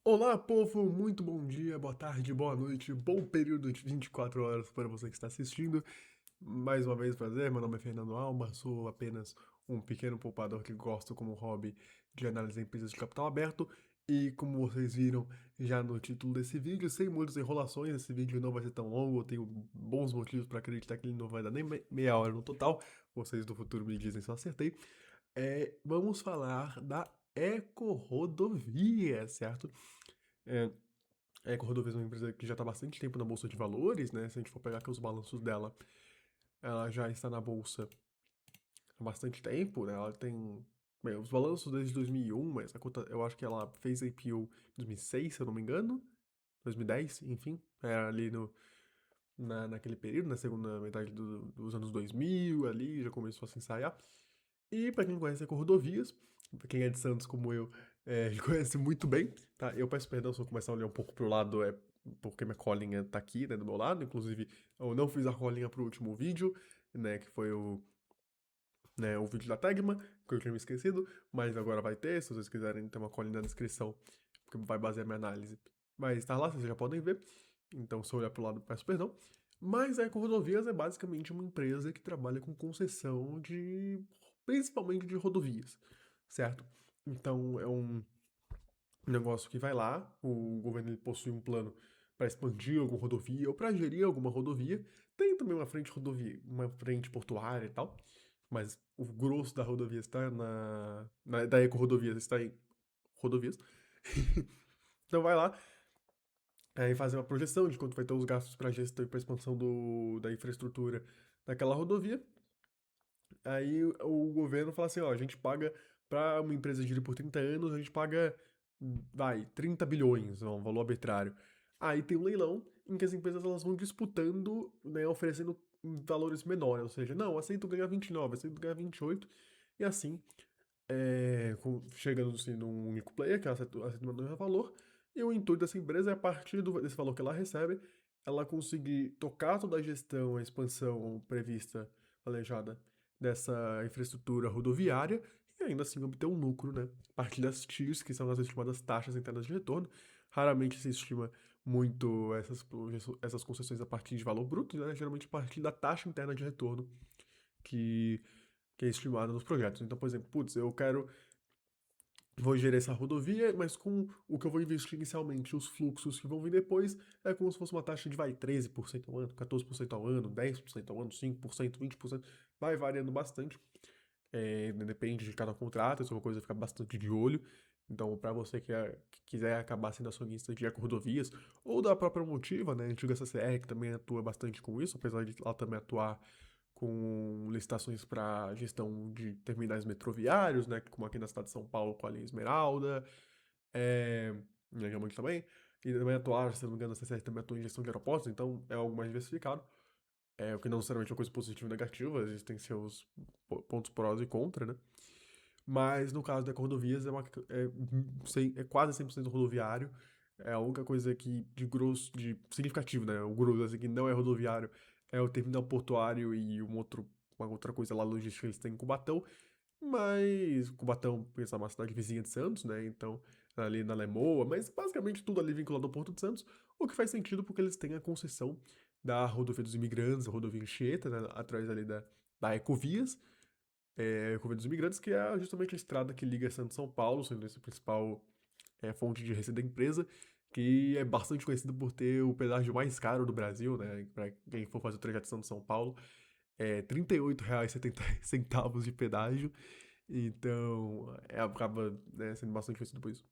Olá, povo! Muito bom dia, boa tarde, boa noite, bom período de 24 horas para você que está assistindo. Mais uma vez, prazer, meu nome é Fernando Alba, sou apenas um pequeno poupador que gosta como hobby de analisar empresas de capital aberto. E como vocês viram já no título desse vídeo, sem muitas enrolações, esse vídeo não vai ser tão longo, eu tenho bons motivos para acreditar que ele não vai dar nem meia hora no total. Vocês do futuro me dizem se eu acertei. Vamos falar da Eco-Rodovia, certo? É, a EcoRodovias é uma empresa que já está há bastante tempo na Bolsa de Valores, né? Se a gente for pegar aqui os balanços dela, ela já está na Bolsa há bastante tempo, né? Ela tem, bem, os balanços desde 2001, mas a conta, eu acho que ela fez IPO em 2006, se eu não me engano, 2010, enfim, era ali naquele período, na segunda metade dos anos 2000, ali, já começou a se ensaiar. E para quem não conhece a Eco-Rodovias, pra quem é de Santos como eu, conhece muito bem, tá? Eu peço perdão se eu começar a olhar um pouco pro lado, porque minha colinha tá aqui, né, do meu lado. Inclusive, eu não fiz a colinha pro último vídeo, né, que foi o vídeo da Tegma, que eu tinha me esquecido, mas agora vai ter, se vocês quiserem ter uma colinha na descrição, porque vai basear minha análise. Mas tá lá, vocês já podem ver. Então, se eu olhar pro lado, peço perdão. Mas a Eco-Rodovias é basicamente uma empresa que trabalha com concessão principalmente de rodovias, certo? Então, é um negócio que vai lá, o governo ele possui um plano para expandir alguma rodovia ou para gerir alguma rodovia. Tem também uma frente rodovia, uma frente portuária e tal, mas o grosso da rodovia está da Eco-Rodovias está em rodovias. Então vai lá, aí fazer uma projeção de quanto vai ter os gastos para gestão e para expansão da infraestrutura daquela rodovia. Aí o governo fala assim, ó, a gente paga para uma empresa girar por 30 anos, a gente paga, vai, 30 bilhões, é um valor arbitrário. Aí tem um leilão em que as empresas elas vão disputando, né, oferecendo valores menores, ou seja, não, aceito ganhar 29, aceito ganhar 28, e assim, chegando assim, num único player, que aceita o menor valor, e o intuito dessa empresa é, a partir desse valor que ela recebe, ela conseguir tocar toda a gestão, a expansão prevista, planejada dessa infraestrutura rodoviária e ainda assim obter um lucro, né? A partir das TIRs, que são as estimadas taxas internas de retorno. Raramente se estima muito essas concessões a partir de valor bruto, né? Geralmente a partir da taxa interna de retorno que, que é estimada nos projetos. Então, por exemplo, putz, vou gerir essa rodovia, mas com o que eu vou investir inicialmente, os fluxos que vão vir depois, é como se fosse uma taxa de, vai, 13% ao ano, 14% ao ano, 10% ao ano, 5%, 20%, vai variando bastante. Depende de cada contrato, isso é uma coisa a ficar bastante de olho. Então, para você que quiser acabar sendo acionista de Eco-Rodovias, ou da própria Motiva, né, a antiga CCR, que também atua bastante com isso, apesar de ela também atuar com licitações para gestão de terminais metroviários, né, como aqui na cidade de São Paulo com a linha Esmeralda, é, realmente também, e também atuar, se não me engano, a CCR também atua em gestão de aeroportos, então é algo mais diversificado, o que não necessariamente é uma coisa positiva ou negativa, existem seus pontos prós e contra, né, mas no caso da Eco-Rodovias é quase 100% rodoviário, é a única coisa que de grosso, de significativo, né? O grosso assim, que não é rodoviário é o terminal portuário e uma outra coisa lá logística que eles têm em Cubatão. Mas Cubatão, pensa, é uma cidade vizinha de Santos, né? Então, ali na Lemoa, mas basicamente tudo ali vinculado ao Porto de Santos, o que faz sentido porque eles têm a concessão da rodovia dos imigrantes, a rodovia Anchieta, né? Atrás ali da Ecovias, Ecovia dos Imigrantes, que é justamente a estrada que liga Santos e São Paulo, sendo esse a principal fonte de receita da empresa, que é bastante conhecida por ter o pedágio mais caro do Brasil, né? Para quem for fazer o trajeto de Santos-São Paulo, é R$ 38,70 de pedágio, então acaba, né, sendo bastante conhecido por isso.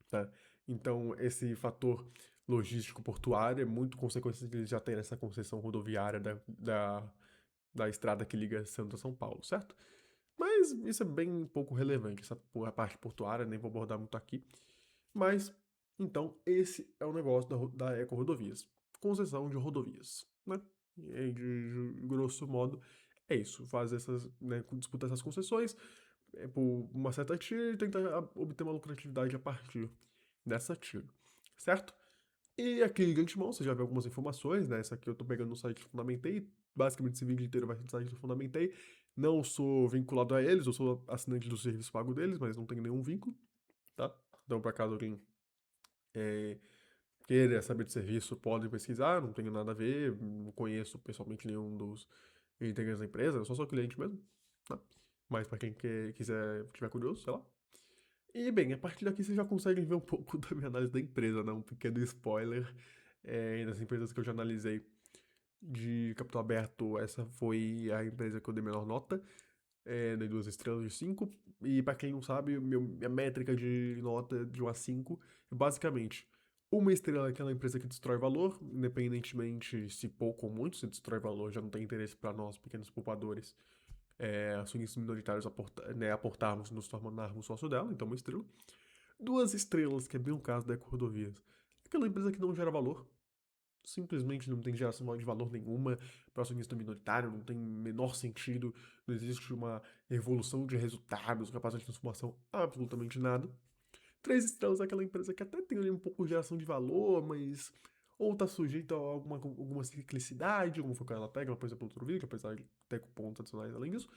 Tá? Então, esse fator logístico portuário é muito consequência de eles já terem essa concessão rodoviária da estrada que liga Santos a São Paulo, certo? Mas isso é bem pouco relevante, a parte portuária, nem vou abordar muito aqui. Mas, então, esse é o negócio da Eco-Rodovias. Concessão de rodovias, né? E aí, de grosso modo, é isso. Fazer né, disputar essas concessões por uma certa TIR e tentar obter uma lucratividade a partir dessa TIR, certo? E aqui de antemão, você já viu algumas informações, né? Essa aqui eu tô pegando no site do Fundamentei. Basicamente, esse vídeo inteiro vai ser do site do Fundamentei. Não sou vinculado a eles, eu sou assinante do serviço pago deles, mas não tenho nenhum vínculo, tá? Então, por acaso alguém queira saber de serviço, podem pesquisar, não tenho nada a ver, não conheço pessoalmente nenhum dos integrantes da empresa, eu só sou cliente mesmo, tá? Mas para quem quiser, tiver curioso, sei lá. E bem, a partir daqui você já consegue ver um pouco da minha análise da empresa, né? Um pequeno spoiler das empresas que eu já analisei de capital aberto, essa foi a empresa que eu dei menor nota, dei 2 estrelas de 5. E pra quem não sabe, minha métrica de nota de 1 a 5 é basicamente 1 estrela é aquela empresa que destrói valor, independentemente se pouco ou muito, se destrói valor, já não tem interesse para nós, pequenos poupadores, acionistas minoritários, aportarmos, nos tornarmos sócio dela, então 1 estrela. 2 estrelas, que é bem o caso da Eco-Rodovias, aquela empresa que não gera valor, simplesmente não tem geração de valor nenhuma para o acionista minoritário, não tem menor sentido, não existe uma evolução de resultados, capacidade de transformação, absolutamente nada. 3 estrelas é aquela empresa que até tem ali um pouco de geração de valor, mas ou está sujeita a alguma ciclicidade, como foi o que ela pega, ela pôs pelo outro vídeo, apesar de ter pontos adicionais além disso,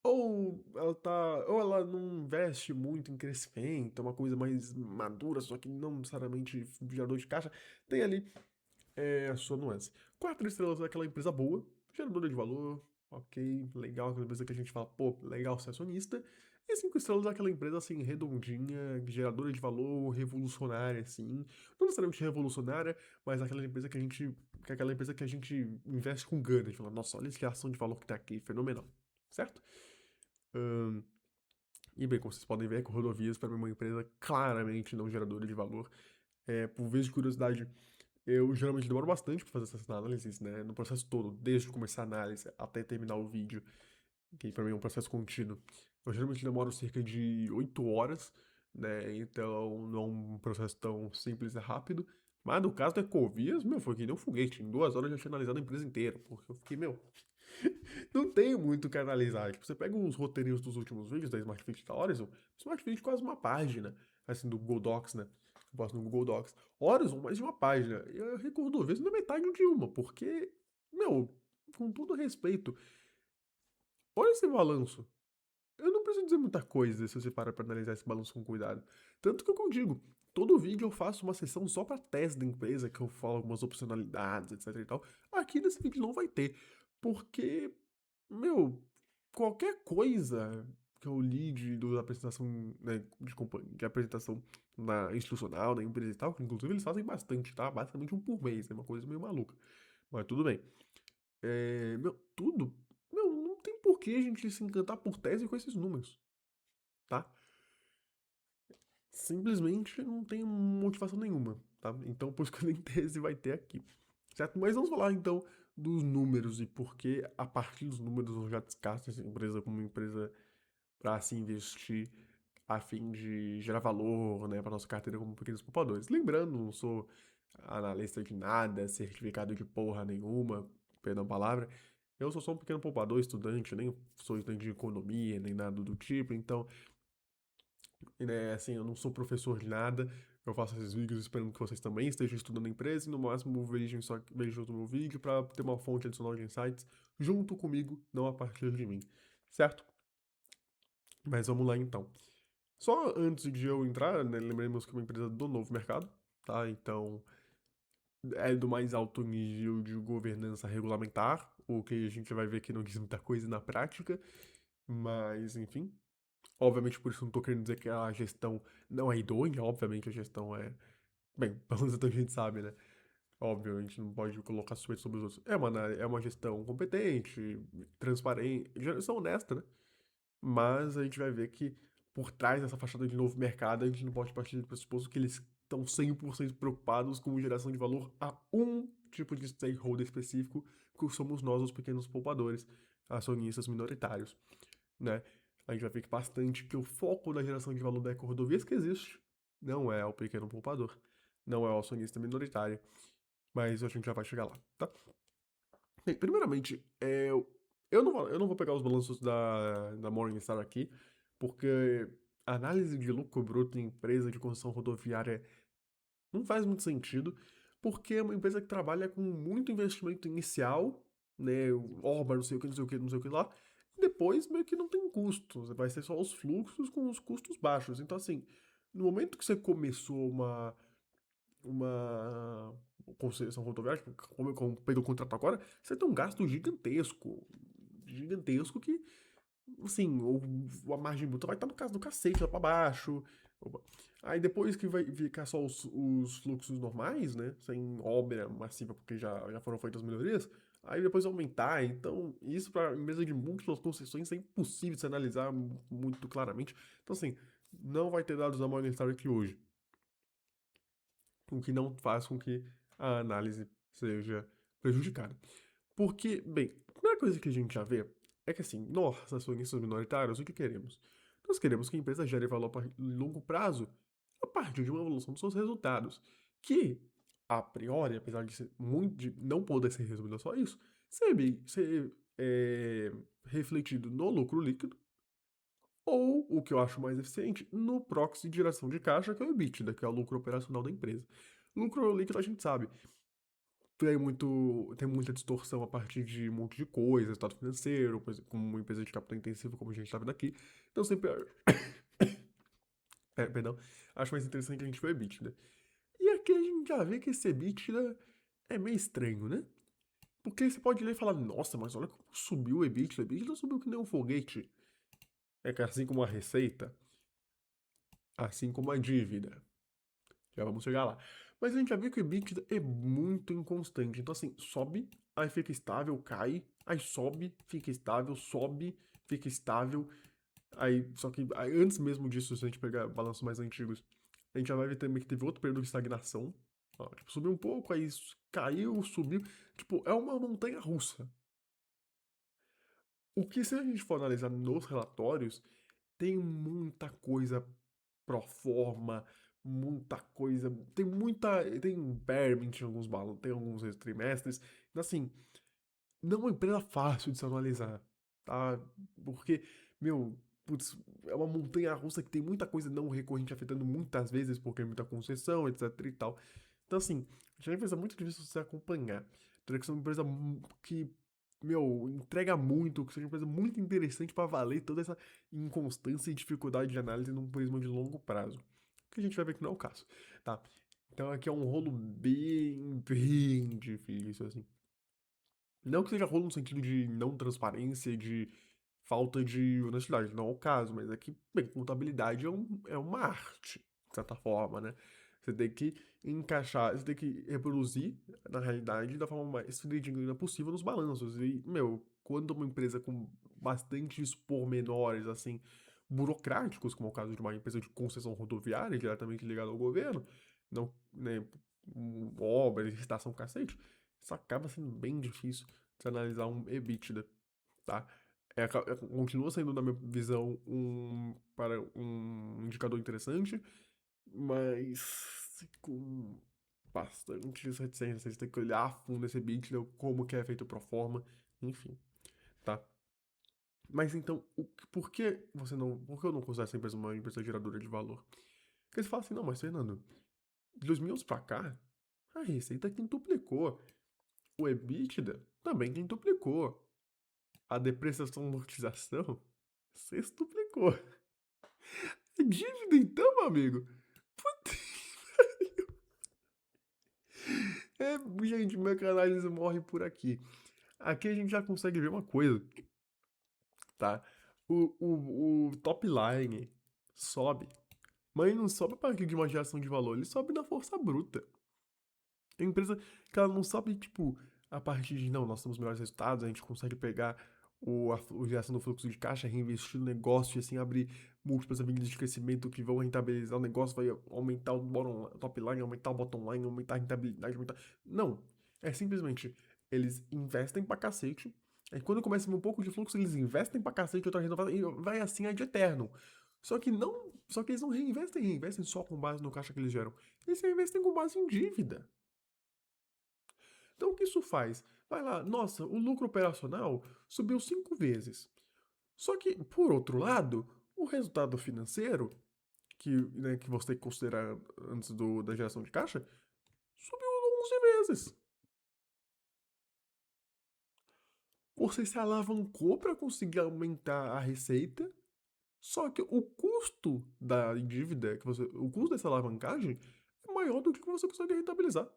ou ela não investe muito em crescimento, é uma coisa mais madura, só que não necessariamente gerador de caixa, tem ali a sua nuance. 4 estrelas é aquela empresa boa, geradora de valor, ok, legal, aquela empresa que a gente fala, pô, legal ser acionista. E 5 estrelas é aquela empresa, assim, redondinha, geradora de valor, revolucionária, assim. Não necessariamente revolucionária, mas aquela empresa que é aquela empresa que a gente investe com gana. A gente fala, nossa, olha essa ação de valor que tá aqui, fenomenal. Certo? Ahn, e bem, como vocês podem ver, a Rodovias para mim é uma empresa claramente não geradora de valor. Por vez de curiosidade, eu geralmente demoro bastante para fazer essas análises, né? No processo todo, desde começar a análise até terminar o vídeo, que para mim é um processo contínuo. Eu geralmente demoro cerca de 8 horas, né? Então não é um processo tão simples e rápido. Mas no caso da Ecovias, meu, foi que nem um foguete. Em 2 horas eu já tinha analisado a empresa inteira, porque eu fiquei, meu, não tem muito o que analisar. Tipo, você pega os roteirinhos dos últimos vídeos da Smart Fit da Horizon, Smart Fit quase uma página, assim, do Google Docs, né? Eu posto no Google Docs. Horizon, mais de uma página. E eu recordo, às vezes, na metade de uma, porque, meu, com todo respeito, olha esse balanço. Eu não preciso dizer muita coisa se você para pra analisar esse balanço com cuidado. Tanto que eu digo, todo vídeo eu faço uma sessão só pra teste da empresa, que eu falo algumas opcionalidades, etc e tal. Aqui nesse vídeo não vai ter. Porque, meu, qualquer coisa que eu li da apresentação, né, de apresentação institucional da empresa e tal, que inclusive eles fazem bastante, tá? Basicamente um por mês, é uma coisa meio maluca. Mas tudo bem. Meu, tudo. Meu, não tem por que a gente se encantar por tese com esses números, tá? Simplesmente não tem motivação nenhuma, tá? Então, por isso que nem tese vai ter aqui, certo? Mas vamos falar então dos números e por que, a partir dos números, eu já descarto essa empresa como uma empresa para se investir a fim de gerar valor, né, para nossa carteira como pequenos poupadores. Lembrando, não sou analista de nada, certificado de porra nenhuma, perdão a palavra. Eu sou só um pequeno poupador, estudante, nem sou estudante de economia, nem nada do tipo, então, né, assim, eu não sou professor de nada. Eu faço esses vídeos esperando que vocês também estejam estudando a empresa e no máximo vejam o meu vídeo para ter uma fonte adicional de insights junto comigo, não a partir de mim, certo? Mas vamos lá então. Só antes de eu entrar, né, lembremos que é uma empresa do novo mercado, tá? Então, é do mais alto nível de governança regulamentar, o que a gente vai ver que não diz muita coisa na prática, mas enfim. Obviamente, por isso não tô querendo dizer que a gestão não é idônea, obviamente a gestão é. Bem, pelo menos então a gente sabe, né? Óbvio, a gente não pode colocar suspeito sobre os outros. É uma gestão competente, transparente, gestão honesta, né? Mas a gente vai ver que por trás dessa fachada de novo mercado, a gente não pode partir do pressuposto que eles estão 100% preocupados com geração de valor a um tipo de stakeholder específico, que somos nós, os pequenos poupadores, acionistas minoritários, né? A gente vai ver que bastante que o foco da geração de valor da Eco-Rodovias que existe não é o pequeno poupador, não é o acionista minoritário, mas a gente já vai chegar lá, tá? Bem, primeiramente, eu não vou pegar os balanços da Morningstar aqui, porque a análise de lucro bruto em empresa de construção rodoviária não faz muito sentido, porque é uma empresa que trabalha com muito investimento inicial, né, obra, não sei o que, não sei o que, não sei o que lá, e depois meio que não tem custos, vai ser só os fluxos com os custos baixos. Então, assim, no momento que você começou uma concessão rodoviária, tipo, como pegou o contrato agora, você tem um gasto gigantesco. Gigantesco que, assim, a margem bruta vai estar no caso do cacete, lá pra baixo. Opa. Aí depois que vai ficar só os fluxos normais, né? Sem obra massiva, porque já foram feitas melhorias. Aí depois aumentar. Então, isso para empresa de múltiplas concessões é impossível de se analisar muito claramente. Então, assim, não vai ter dados da Morgan Stanley aqui hoje. O que não faz com que a análise seja prejudicada. Porque, bem, a primeira coisa que a gente já vê é que, assim, nós, acionistas minoritários, o que queremos? Nós queremos que a empresa gere valor a longo prazo a partir de uma evolução dos seus resultados, que, a priori, apesar de, de não poder ser resumido a só isso, ser refletido no lucro líquido, ou, o que eu acho mais eficiente, no proxy de geração de caixa, que é o EBITDA, que é o lucro operacional da empresa. Lucro líquido a gente sabe, tem muita distorção a partir de um monte de coisa, estado financeiro, como uma empresa de capital intensivo, como a gente está vendo aqui. Então sempre, perdão, acho mais interessante a gente ver o EBITDA. E aqui a gente já vê que esse EBITDA é meio estranho, né? Porque você pode ler e falar, nossa, mas olha como subiu o EBITDA subiu que nem um foguete. É que assim como a receita, assim como a dívida. Já vamos chegar lá. Mas a gente já viu que o EBITDA é muito inconstante. Então, assim, sobe, aí fica estável, cai, aí sobe, fica estável, sobe, fica estável. Aí, só que antes mesmo disso, se a gente pegar balanços mais antigos, a gente já vai ver também que teve outro período de estagnação. Ó, tipo, subiu um pouco, aí caiu, subiu. Tipo, é uma montanha russa. O que, se a gente for analisar nos relatórios, tem muita coisa pro forma, muita coisa. Tem muita. Tem impairment em alguns balanços, tem alguns trimestres. Então, assim, não é uma empresa fácil de se analisar, tá? Porque, meu, putz, é uma montanha russa que tem muita coisa não recorrente afetando muitas vezes, porque é muita concessão, etc e tal. Então, assim, já é uma empresa muito difícil de se acompanhar. Teria que ser uma empresa que, meu, entrega muito, que seja uma empresa muito interessante para valer toda essa inconstância e dificuldade de análise num prisma de longo prazo. Que a gente vai ver que não é o caso, tá? Então aqui é um rolo bem difícil, assim. Não que seja rolo no sentido de não transparência, de falta de honestidade, não é o caso, mas é que, bem, contabilidade é uma arte, de certa forma, né? Você tem que encaixar, você tem que reproduzir, na realidade, da forma mais fidedigna possível nos balanços. E, meu, quando uma empresa com bastantes pormenores, assim, burocráticos, como é o caso de uma empresa de concessão rodoviária, diretamente ligada ao governo, não, né, obra, licitação, cacete, isso acaba sendo bem difícil de analisar um EBITDA, tá? Continua sendo, na minha visão, para um indicador interessante, mas com bastante reticência. Vocês têm que olhar a fundo esse EBITDA, como que é feito pro forma, enfim, tá? Mas então, por que eu não considero essa empresa uma empresa geradora de valor? Porque você fala assim, não, mas Fernando, de 2011 pra cá, a receita quintuplicou, o EBITDA também quintuplicou. A depreciação e amortização sextuplicou. A dívida, então, meu amigo? Puta. É, gente, minha análise morre por aqui. Aqui a gente já consegue ver uma coisa, tá? O top line sobe, mas não sobe a partir de uma geração de valor, ele sobe na força bruta. A empresa que ela não sobe, tipo, a partir de, não, nós temos melhores resultados, a gente consegue pegar a geração do fluxo de caixa, reinvestir no negócio e assim abrir múltiplas avenidas de crescimento que vão rentabilizar o negócio, vai aumentar o top line, aumentar o bottom line, aumentar a rentabilidade, aumentar. Não. É simplesmente, eles investem pra cacete. Aí quando começa a vir um pouco de fluxo, eles investem pra cacete, outra renovada, e vai assim ad eterno. Só que não. Só que eles não reinvestem só com base no caixa que eles geram. Eles reinvestem com base em dívida. Então, o que isso faz? Vai lá, nossa, o lucro operacional subiu 5 vezes. Só que, por outro lado, o resultado financeiro, que você tem que considerar antes da geração de caixa, subiu 11 vezes. Você se alavancou para conseguir aumentar a receita, só que o custo da dívida, o custo dessa alavancagem é maior do que você consegue rentabilizar.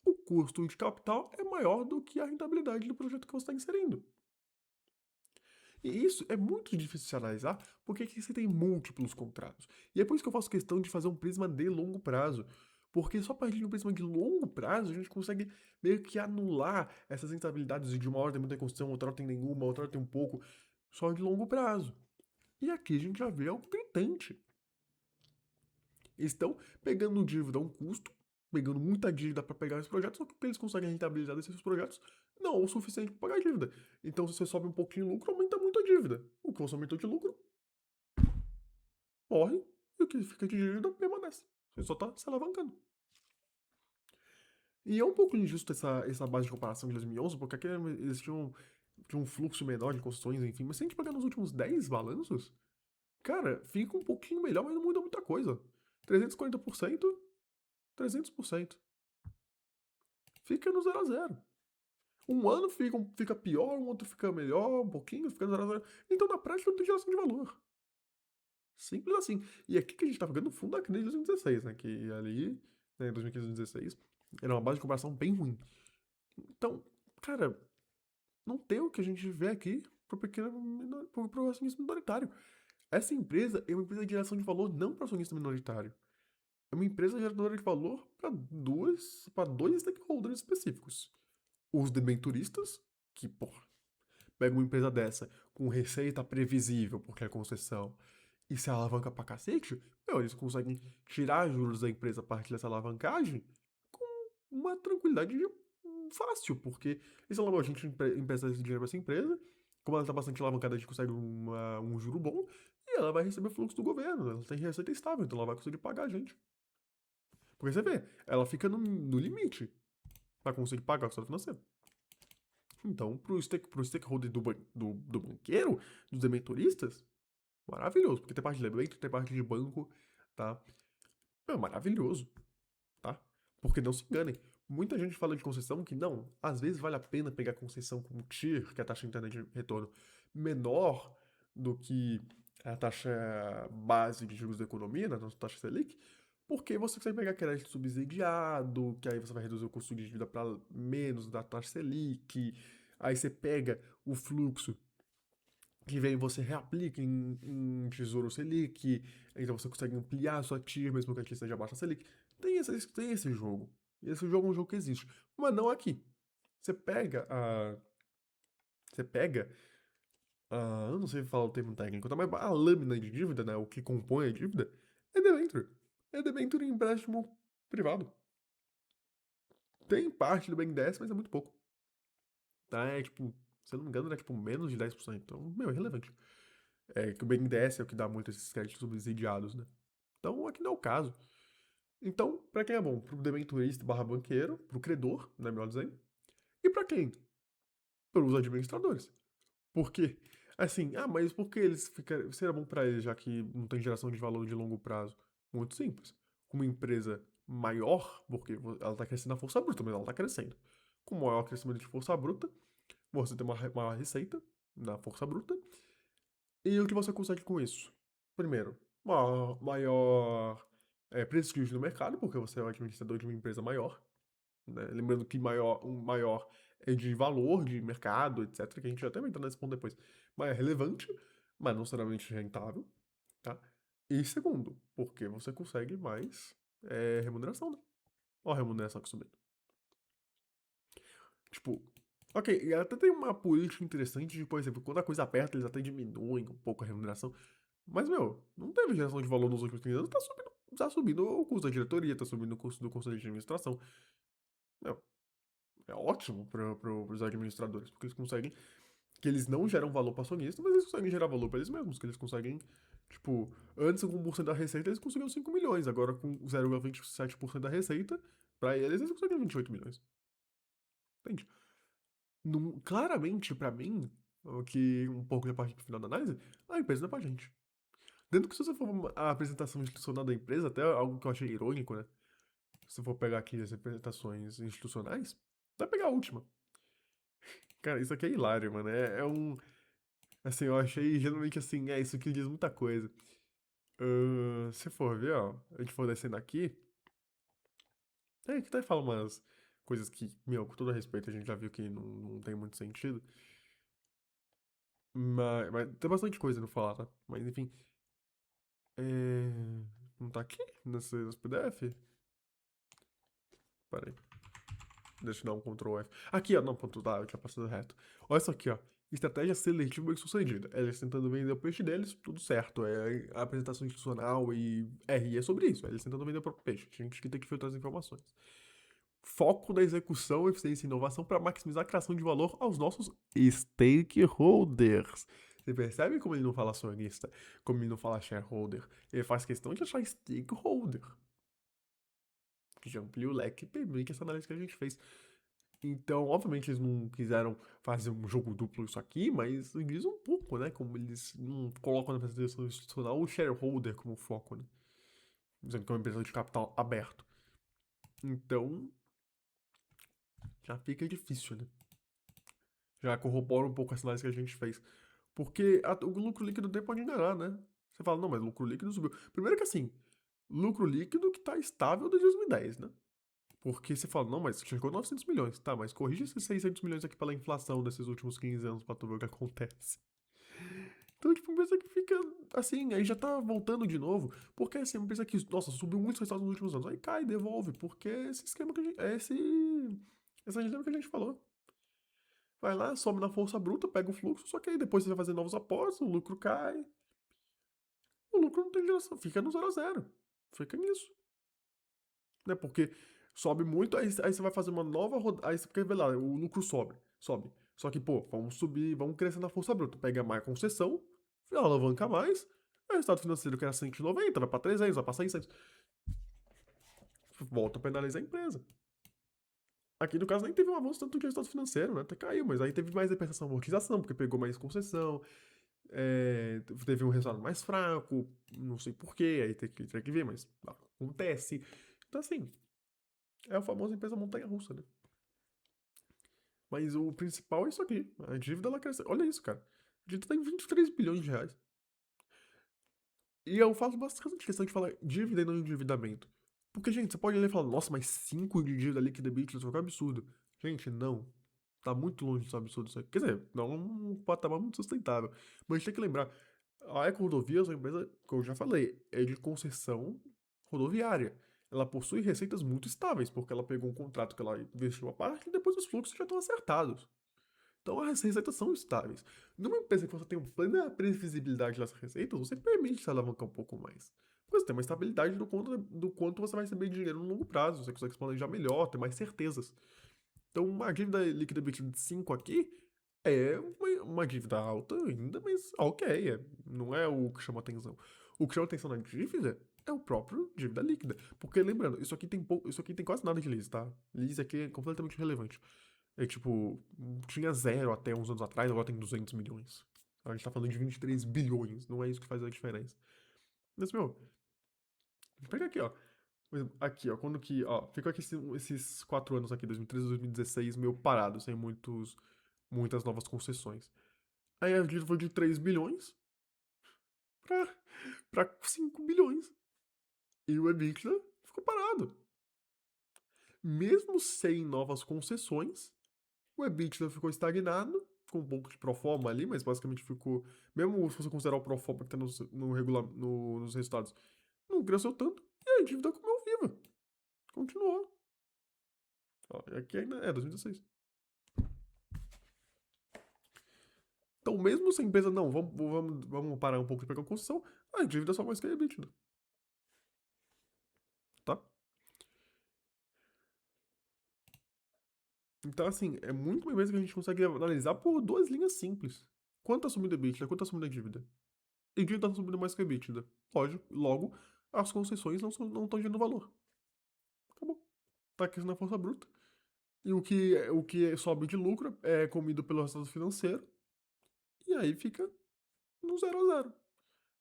O custo de capital é maior do que a rentabilidade do projeto que você está inserindo. E isso é muito difícil de analisar, porque aqui você tem múltiplos contratos. E é por isso que eu faço questão de fazer um prisma de longo prazo. Porque só a partir de um prisma de longo prazo a gente consegue meio que anular essas instabilidades de uma hora tem muita construção, outra hora tem nenhuma, outra hora tem um pouco, só de longo prazo. E aqui a gente já vê algo gritante. Eles estão pegando dívida a um custo, pegando muita dívida para pegar esses projetos, só que o que eles conseguem rentabilizar desses projetos não é o suficiente para pagar a dívida. Então, se você sobe um pouquinho de lucro, aumenta muito a dívida. O que você aumentou de lucro morre e o que fica de dívida permanece. Você só está se alavancando. E é um pouco injusto essa base de comparação de 2011, porque aqui eles tinham um fluxo menor de construções, enfim. Mas se a gente pegar nos últimos 10 balanços, cara, fica um pouquinho melhor, mas não muda muita coisa. 340%, 300%. Fica no 0 a 0. Um ano fica pior, um outro fica melhor, um pouquinho, fica no 0 a 0. Então, na prática, não tem geração de valor. Simples assim. E aqui que a gente tá pegando o fundo da crise de 2016, né? Que ali, né, em 2015 e 2016, era uma base de comparação bem ruim. Então, cara, não tem o que a gente vê aqui pro acionista minoritário. Essa empresa é uma empresa de geração de valor não para acionista minoritário. É uma empresa geradora de valor para dois stakeholders específicos. Os debenturistas, que, porra, pega uma empresa dessa com receita previsível, porque é concessão, e se alavanca pra cacete, meu, eles conseguem tirar juros da empresa a partir dessa alavancagem com uma tranquilidade fácil, porque eles falam, a gente empresta esse dinheiro pra essa empresa, como ela tá bastante alavancada, a gente consegue um juro bom, e ela vai receber fluxo do governo, ela tem receita estável, então ela vai conseguir pagar a gente. Porque você vê, ela fica no limite pra conseguir pagar o estado financeiro. Então, pro stakeholder do banqueiro, dos debenturistas, maravilhoso, porque tem parte de débito, tem parte de banco, tá? É maravilhoso, tá? Porque não se enganem, muita gente fala de concessão que não, às vezes vale a pena pegar concessão com TIR, que é a taxa interna de retorno, menor do que a taxa base de juros da economia, né, a nossa taxa Selic, porque você consegue pegar crédito subsidiado, que aí você vai reduzir o custo de dívida para menos da taxa Selic, aí você pega o fluxo que vem você reaplica em Tesouro Selic, então você consegue ampliar a sua TIR mesmo que a TIR esteja abaixo da Selic. Tem esse jogo. E esse jogo é um jogo que existe. Mas não aqui. Você pega a. Você pega a. Eu não sei falar o termo técnico, tá? Mas a lâmina de dívida, né? O que compõe a dívida, é debenture. É debenture em empréstimo privado. Tem parte do BNDES, mas é muito pouco. Tá? É tipo, se eu não me engano, é tipo menos de 10%. Então, meu, é irrelevante. É que o BNDES é o que dá muito esses créditos subsidiados, né? Então, aqui não é o caso. Então, para quem é bom? Pro debenturista barra banqueiro, pro credor, né, melhor dizendo. E para quem? Para os administradores. Por quê? Assim, mas por que eles ficam. Seria bom para eles, já que não tem geração de valor de longo prazo? Muito simples. Com uma empresa maior, porque ela está crescendo na força bruta, mas ela está crescendo. Com maior crescimento de força bruta, você tem uma maior receita na força bruta. E o que você consegue com isso? Primeiro, maior prestígio no mercado, porque você é o administrador de uma empresa maior, né? Lembrando que um maior é de valor, de mercado, etc., que a gente até vai entrar nesse ponto depois. Mas é relevante, mas não necessariamente rentável, tá? E segundo, porque você consegue mais remuneração, né? Olha a remuneração que subindo. Tipo, ok, e até tem uma política interessante de, por exemplo, quando a coisa aperta, eles até diminuem um pouco a remuneração. Mas, meu, não teve geração de valor nos últimos 15 anos, tá subindo o custo da diretoria, tá subindo o custo do conselho de administração. Meu, é ótimo pros administradores, porque eles conseguem, que eles não geram valor para acionista, mas eles conseguem gerar valor para eles mesmos, que eles conseguem, tipo, antes com 1% da receita eles conseguiam 5 milhões, agora com 0,27% da receita, para eles conseguem 28 milhões. Entende? Claramente, para mim, o que um pouco da parte do final da análise, a empresa não é pra gente. Dentro que se você for a apresentação institucional da empresa, até algo que eu achei irônico, né? Se eu for pegar aqui as apresentações institucionais, vai pegar a última. Cara, isso aqui é hilário, mano. Assim, eu achei geralmente assim, isso aqui diz muita coisa. Se for ver, ó, a gente for descendo aqui. É, que até fala umas coisas que, meu, com todo respeito, a gente já viu que não tem muito sentido. Mas tem bastante coisa no falar, tá? Mas enfim. É... Não tá aqui nesse PDF? Pera aí. Deixa eu dar um Ctrl F. Aqui, ó. Não, ponto, tá, eu tinha passado reto. Olha isso aqui, ó. Estratégia seletiva bem sucedida. Eles tentando vender o peixe deles, tudo certo. É a apresentação institucional e RI é sobre isso. Eles tentando vender o próprio peixe. A gente que tem que filtrar as informações. Foco da execução, eficiência e inovação para maximizar a criação de valor aos nossos stakeholders. Você percebe como ele não fala acionista, como ele não fala shareholder? Ele faz questão de achar stakeholder. Que já amplia o leque e permite essa análise que a gente fez. Então, obviamente, eles não quiseram fazer um jogo duplo isso aqui, mas diz um pouco, né? Como eles não colocam na apresentação institucional o shareholder como foco, né? Dizendo que é uma empresa de capital aberto. Então, já fica difícil, né? Já corrobora um pouco essa análise que a gente fez. Porque o lucro líquido até pode enganar, né? Você fala, não, mas o lucro líquido subiu. Primeiro que assim, lucro líquido que tá estável desde 2010, né? Porque você fala, não, mas chegou 900 milhões. Tá, mas corrige esses 600 milhões aqui pela inflação desses últimos 15 anos pra tu ver o que acontece. Então, tipo, uma empresa que fica assim, aí já tá voltando de novo. Porque assim, uma empresa que, nossa, subiu muitos resultados nos últimos anos. Aí cai, devolve. Porque é esse esquema que a gente. Essa dinâmica que a gente falou. Vai lá, some na força bruta, pega o fluxo, só que aí depois você vai fazer novos aportes, o lucro cai. O lucro não tem geração, fica no 0 a 0. Fica nisso. Né? Porque sobe muito, aí você vai fazer uma nova rodada. Aí você quer ver lá, o lucro sobe. Só que, pô, vamos subir, vamos crescer na força bruta. Pega mais concessão, alavanca mais. Aí o resultado financeiro que era 190, vai pra 300, vai pra 600. Volta a penalizar a empresa. Aqui no caso nem teve um avanço tanto de resultado financeiro, né? Até caiu, mas aí teve mais depreciação e amortização, porque pegou mais concessão. Teve um resultado mais fraco, não sei porquê, aí tem que ver, mas acontece. Então, assim, é a famosa empresa montanha-russa, né? Mas o principal é isso aqui. A dívida, ela cresce. Olha isso, cara. A dívida tá em 23 bilhões de reais. E eu faço bastante questão de falar dívida e não endividamento. Porque, gente, você pode ler e falar, nossa, mas 5 de dívida líquida EBITDA, isso é um absurdo. Gente, não. Tá muito longe de ser um absurdo isso aí. Quer dizer, não é um patamar muito sustentável. Mas a gente tem que lembrar, a EcoRodovias é uma empresa, como eu já falei, é de concessão rodoviária. Ela possui receitas muito estáveis, porque ela pegou um contrato que ela investiu uma parte e depois os fluxos já estão acertados. Então as receitas são estáveis. Numa empresa que você tem uma plena previsibilidade das receitas, você permite se alavancar um pouco mais. Porque você tem uma estabilidade do quanto você vai receber dinheiro no longo prazo, você consegue se planejar melhor, ter mais certezas. Então uma dívida líquida EBITDA de 5 aqui é uma dívida alta ainda, mas ok, não é o que chama atenção. O que chama atenção na dívida é o próprio dívida líquida. Porque lembrando, isso aqui tem quase nada de lease, tá? Lease aqui é completamente irrelevante. É tipo, tinha zero até uns anos atrás, agora tem 200 milhões. A gente tá falando de 23 bilhões, não é isso que faz a diferença. Mas, meu, pega aqui, ó. Por exemplo, aqui, ó, quando que, ó, fica aqui esses 4 anos aqui, 2013 e 2016, meio parado, sem muitas novas concessões. Aí a dívida foi de 3 bilhões pra, pra 5 bilhões. E o EBITDA ficou parado. Mesmo sem novas concessões, o EBITDA ficou estagnado, com um pouco de proforma ali, mas basicamente ficou. Mesmo se você considerar o proforma que tá nos resultados, não cresceu tanto. E a dívida comeu viva. Continuou. Ó, e aqui ainda é 2016. Então, mesmo se a empresa, não, vamos parar um pouco de pegar concessão, a dívida só mais que a EBITDA, tá? Então, assim, é muito uma empresa que a gente consegue analisar por duas linhas simples. Quanto tá subindo a EBITDA, quanto tá subindo a dívida? E dívida tá subindo mais que a EBITDA. Lógico, logo, as concessões não estão gerando valor. Acabou. Tá aqui na força bruta. E o que sobe de lucro é comido pelo resultado financeiro. E aí fica no 0 a 0.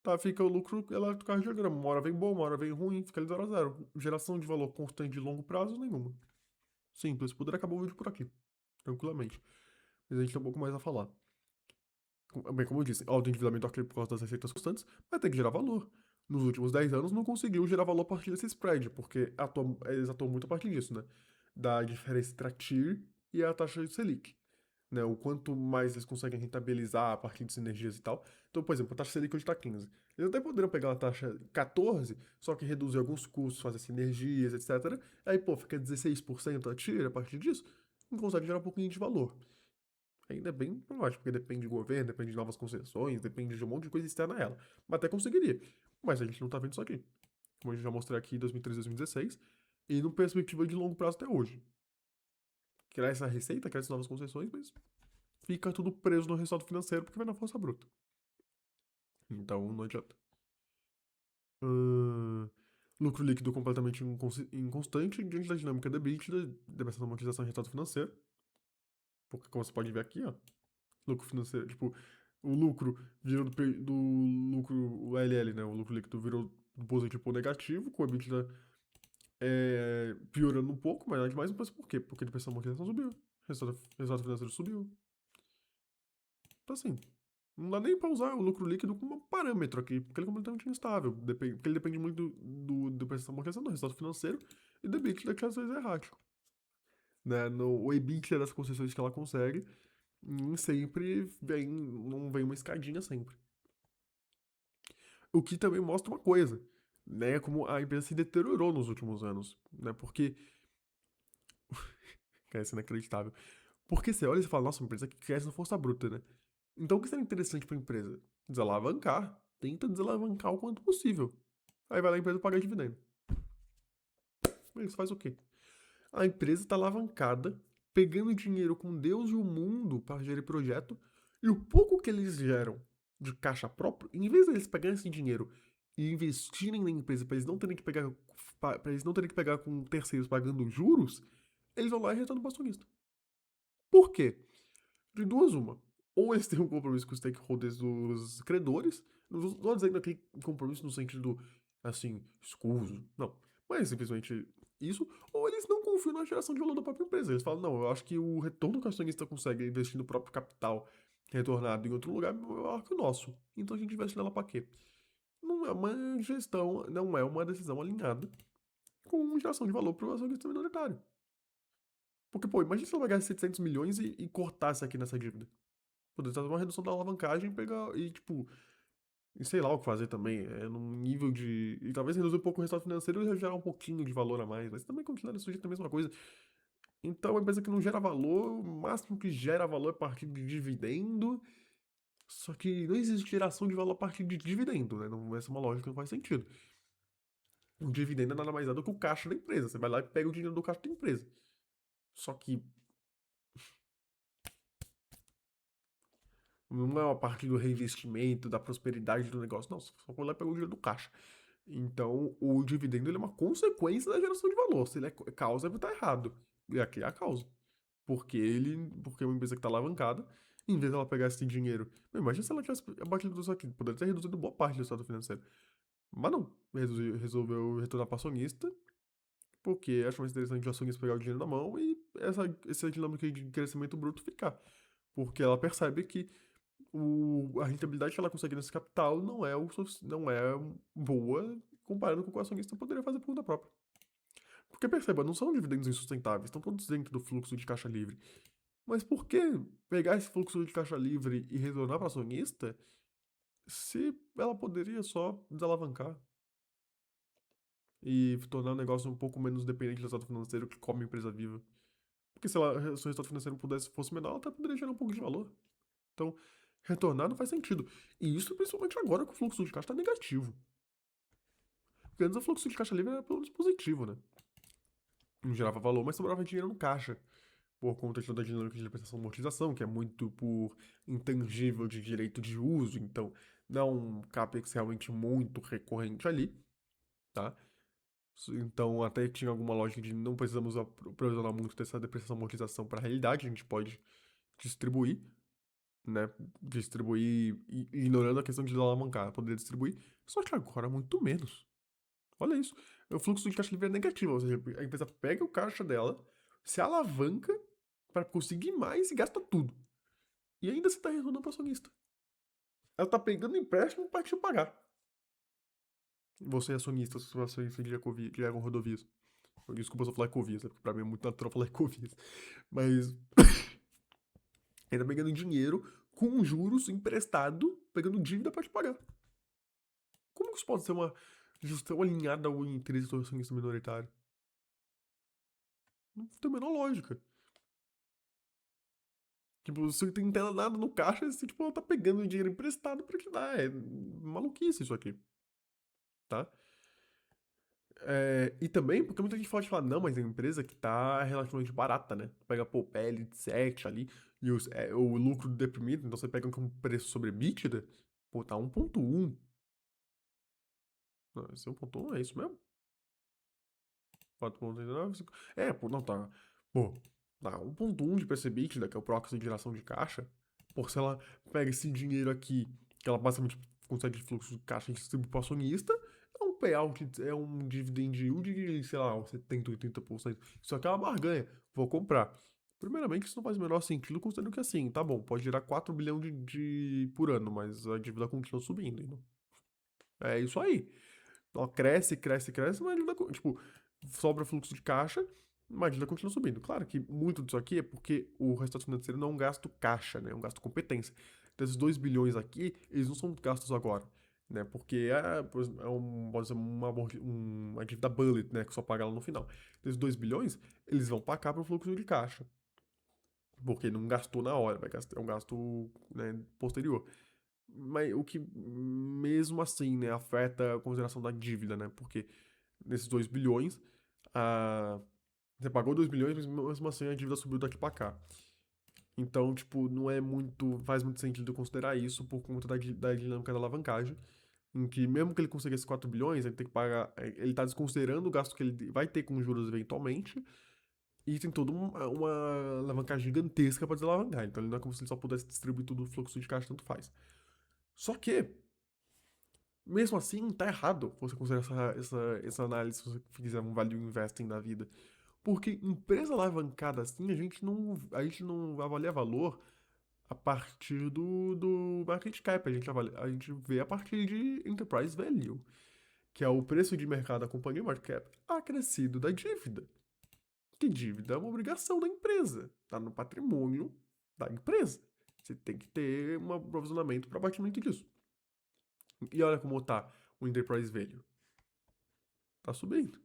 Tá, fica o lucro eletrocardiograma. Uma hora vem bom, uma hora vem ruim, fica ali 0 a 0. Geração de valor constante de longo prazo, nenhuma. Simples. Poderia acabar o vídeo por aqui. Tranquilamente. Mas a gente tem um pouco mais a falar. Bem, como eu disse, autoendividamento ok por causa das receitas constantes, vai ter que gerar valor. nos últimos 10 anos não conseguiu gerar valor a partir desse spread, porque eles atuam muito a partir disso, né? Da diferença entre a TIR e a taxa de Selic, né? O quanto mais eles conseguem rentabilizar a partir de sinergias e tal. Então, por exemplo, a taxa Selic hoje está 15. Eles até poderiam pegar uma taxa 14, só que reduzir alguns custos, fazer sinergias, etc. Aí, pô, fica 16% a TIR a partir disso, não consegue gerar um pouquinho de valor. Ainda é bem problemático, porque depende do governo, depende de novas concessões, depende de um monte de coisa externa a ela. Mas até conseguiria. Mas a gente não tá vendo isso aqui. Como a gente já mostrei aqui em 2013, 2016, e no perspectiva de longo prazo até hoje. Cresce a receita, cresce novas concessões, mas fica tudo preso no resultado financeiro porque vai na força bruta. Então não adianta. Ahn, lucro líquido completamente inconstante diante da dinâmica da EBITDA, depressão da amortização e resultado financeiro. Porque como você pode ver aqui, ó, lucro financeiro, tipo, o lucro virou do lucro, o LL, né? O lucro líquido virou do positivo para negativo, com a EBITDA piorando um pouco, mas mais por quê? Porque a depressão da amortização subiu, resultado financeiro subiu. Então assim, não dá nem para usar o lucro líquido como um parâmetro aqui, porque ele é completamente instável, porque ele depende muito do depressão da amortização, do resultado financeiro e do EBITDA, que às vezes é errático. Né? O EBITDA das concessões que ela consegue, sempre vem, não vem uma escadinha sempre. O que também mostra uma coisa, né? Como a empresa se deteriorou nos últimos anos, né? Porque, cara, isso é inacreditável. Porque você olha e fala, nossa, uma empresa que cresce na força bruta, né? Então o que seria interessante para a empresa? Desalavancar. Tenta desalavancar o quanto possível. Aí vai lá a empresa pagar dividendo. Isso faz o quê? A empresa está alavancada, pegando dinheiro com Deus e o mundo para gerir projeto, e o pouco que eles geram de caixa própria, em vez deles pegarem esse dinheiro e investirem na empresa para eles não terem que pegar para eles não terem que pegar com terceiros pagando juros, eles vão lá e retornam para o acionista. Por quê? De duas uma. Ou eles têm um compromisso com os stakeholders dos credores, não estou dizendo aqui compromisso no sentido, assim, escuso, não. Mas simplesmente isso, ou eles não confiam na geração de valor da própria empresa. Eles falam, não, eu acho que o retorno que o acionista consegue investir no próprio capital retornado em outro lugar é maior que o nosso. Então a gente investe nela para quê? Não é uma gestão, não é uma decisão alinhada com geração de valor para o acionista minoritário. Porque, pô, imagina se ela pegasse 700 milhões e cortasse aqui nessa dívida. Poder fazer uma redução da alavancagem pegar e, tipo, e sei lá o que fazer também. Num nível de. E talvez reduzir um pouco o resultado financeiro e gerar um pouquinho de valor a mais. Mas também continuar sujeito à mesma coisa. Então, uma empresa que não gera valor, o máximo que gera valor é a partir de dividendo. Só que não existe geração de valor a partir de dividendo, né? Não, essa é uma lógica que não faz sentido. O dividendo é nada mais é do que o caixa da empresa. Você vai lá e pega o dinheiro do caixa da empresa. Só que não é a partir do reinvestimento, da prosperidade do negócio. Não, você só vai lá e pega o dinheiro do caixa. Então, o dividendo ele é uma consequência da geração de valor. Se ele é causa, ele tá errado. E aqui é a causa. Porque é uma empresa que tá alavancada, em vez dela pegar esse dinheiro. Imagina se ela tivesse abatido tudo isso aqui. Poderia ter reduzido boa parte do estado financeiro. Mas não. Resolveu retornar para acionista, porque acha mais interessante o acionista pegar o dinheiro na mão e essa dinâmica de crescimento bruto ficar. Porque ela percebe que a rentabilidade que ela consegue nesse capital não é boa comparando com o que o acionista poderia fazer por conta própria. Porque perceba, não são dividendos insustentáveis, estão todos dentro do fluxo de caixa livre. Mas por que pegar esse fluxo de caixa livre e retornar para acionista se ela poderia só desalavancar e tornar o negócio um pouco menos dependente do resultado financeiro que come a empresa viva? Porque se o resultado financeiro fosse menor, ela até poderia gerar um pouco de valor. Então, retornar não faz sentido. E isso principalmente agora que o fluxo de caixa está negativo. Porque antes o fluxo de caixa livre era pelo menos positivo, né? Não gerava valor, mas sobrava dinheiro no caixa. Por conta de toda a dinâmica de prestação e amortização, que é muito por intangível de direito de uso, então não é um CAPEX realmente muito recorrente ali, tá? Então até tinha alguma lógica de não precisamos provisionar muito dessa depreciação e amortização para a realidade, a gente pode distribuir, né? Distribuir, ignorando a questão de alavancar, poder distribuir, só que agora muito menos. Olha isso. O fluxo de caixa livre é negativo, ou seja, a empresa pega o caixa dela, se alavanca para conseguir mais e gasta tudo. E ainda você está retornando para acionista. Ela está pegando empréstimo para te pagar. Você é acionista, se você é acionista de Ecovias. Desculpa se eu falar Ecovias, né? Porque pra mim é muito natural falar Ecovias. Mas ainda pegando dinheiro com juros emprestado, pegando dívida pra te pagar. Como que isso pode ser uma gestão alinhada ao interesse do acionista minoritário? Não tem a menor lógica. Tipo, você não tem nada no caixa, você tipo, tá pegando dinheiro emprestado pra te dar. É maluquice isso aqui, tá? É, e também, porque muita gente pode falar, não, mas é uma empresa que tá relativamente barata, né? Pega, pô, PL de 7 ali, e o lucro deprimido, então você pega um preço sobre EBITDA, pô, tá 1,1. Não, esse é 1,1, é isso mesmo? 4,89. É, pô, não, tá. Pô, tá 1,1 de PCBit, que é o proxy de geração de caixa. Pô, se ela pega esse dinheiro aqui, que ela basicamente consegue de fluxo de caixa e distribui pro acionista, é um payout, é um dividend yield de, sei lá, 70, 80%. Isso aqui é uma barganha. Vou comprar. Primeiramente, isso não faz o menor sentido, considerando que assim, tá bom, pode gerar 4 bilhões por ano, mas a dívida continua subindo. Não? É isso aí. Ela cresce, cresce, cresce, mas ainda, tipo, sobra fluxo de caixa, mas ainda continua subindo. Claro que muito disso aqui é porque o resultado financeiro não é um gasto caixa, né? É um gasto competência. Então, esses 2 bilhões aqui, eles não são gastos agora, né? Porque por exemplo, pode ser uma dívida bullet, né? Que só paga lá no final. Então, esses 2 bilhões, eles vão pra cá pro fluxo de caixa. Porque não gastou na hora, é um gasto, né, posterior. Mas o que, mesmo assim, né, afeta a consideração da dívida, né? Porque nesses 2 bilhões, a... você pagou 2 bilhões, mas mesmo assim a dívida subiu daqui pra cá. Então, tipo, não é muito, faz muito sentido considerar isso por conta da dinâmica da alavancagem, em que mesmo que ele consiga esses 4 bilhões, ele tem que pagar, ele tá desconsiderando o gasto que ele vai ter com juros eventualmente, e tem toda uma alavancagem gigantesca para desalavancar. Então, ele não é como se ele só pudesse distribuir tudo o fluxo de caixa, tanto faz. Só que mesmo assim, tá errado você considerar essa análise se você fizer um value investing da vida. Porque empresa alavancada assim, a gente não avalia valor a partir do market cap. A gente vê a partir de enterprise value, que é o preço de mercado da companhia, market cap, acrescido da dívida. Que dívida é uma obrigação da empresa, tá no patrimônio da empresa. Você tem que ter um aprovisionamento para abatimento disso. E olha como tá o enterprise value. Tá subindo.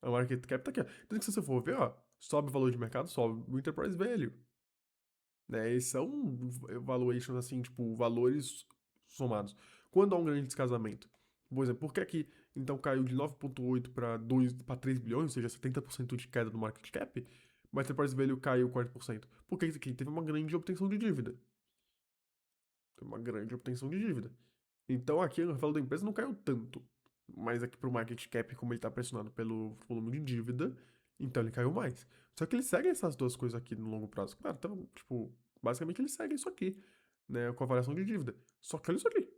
A market cap tá aqui, ó. Tanto que se você for ver, ó, sobe o valor de mercado, sobe o enterprise value. Né? Esses são valuations, assim, tipo, valores somados. Quando há um grande descasamento, por exemplo, por que aqui, então, caiu de 9,8 para 3 bilhões, ou seja, 70% de queda no market cap, mas o enterprise value caiu 40%? Porque isso aqui teve uma grande obtenção de dívida. Teve uma grande obtenção de dívida. Então aqui o valor da empresa não caiu tanto. Mas aqui pro market cap, como ele tá pressionado pelo volume de dívida, então ele caiu mais. Só que ele segue essas duas coisas aqui no longo prazo. Claro, então, tipo, basicamente ele segue isso aqui, né? Com a variação de dívida. Só que olha isso aqui.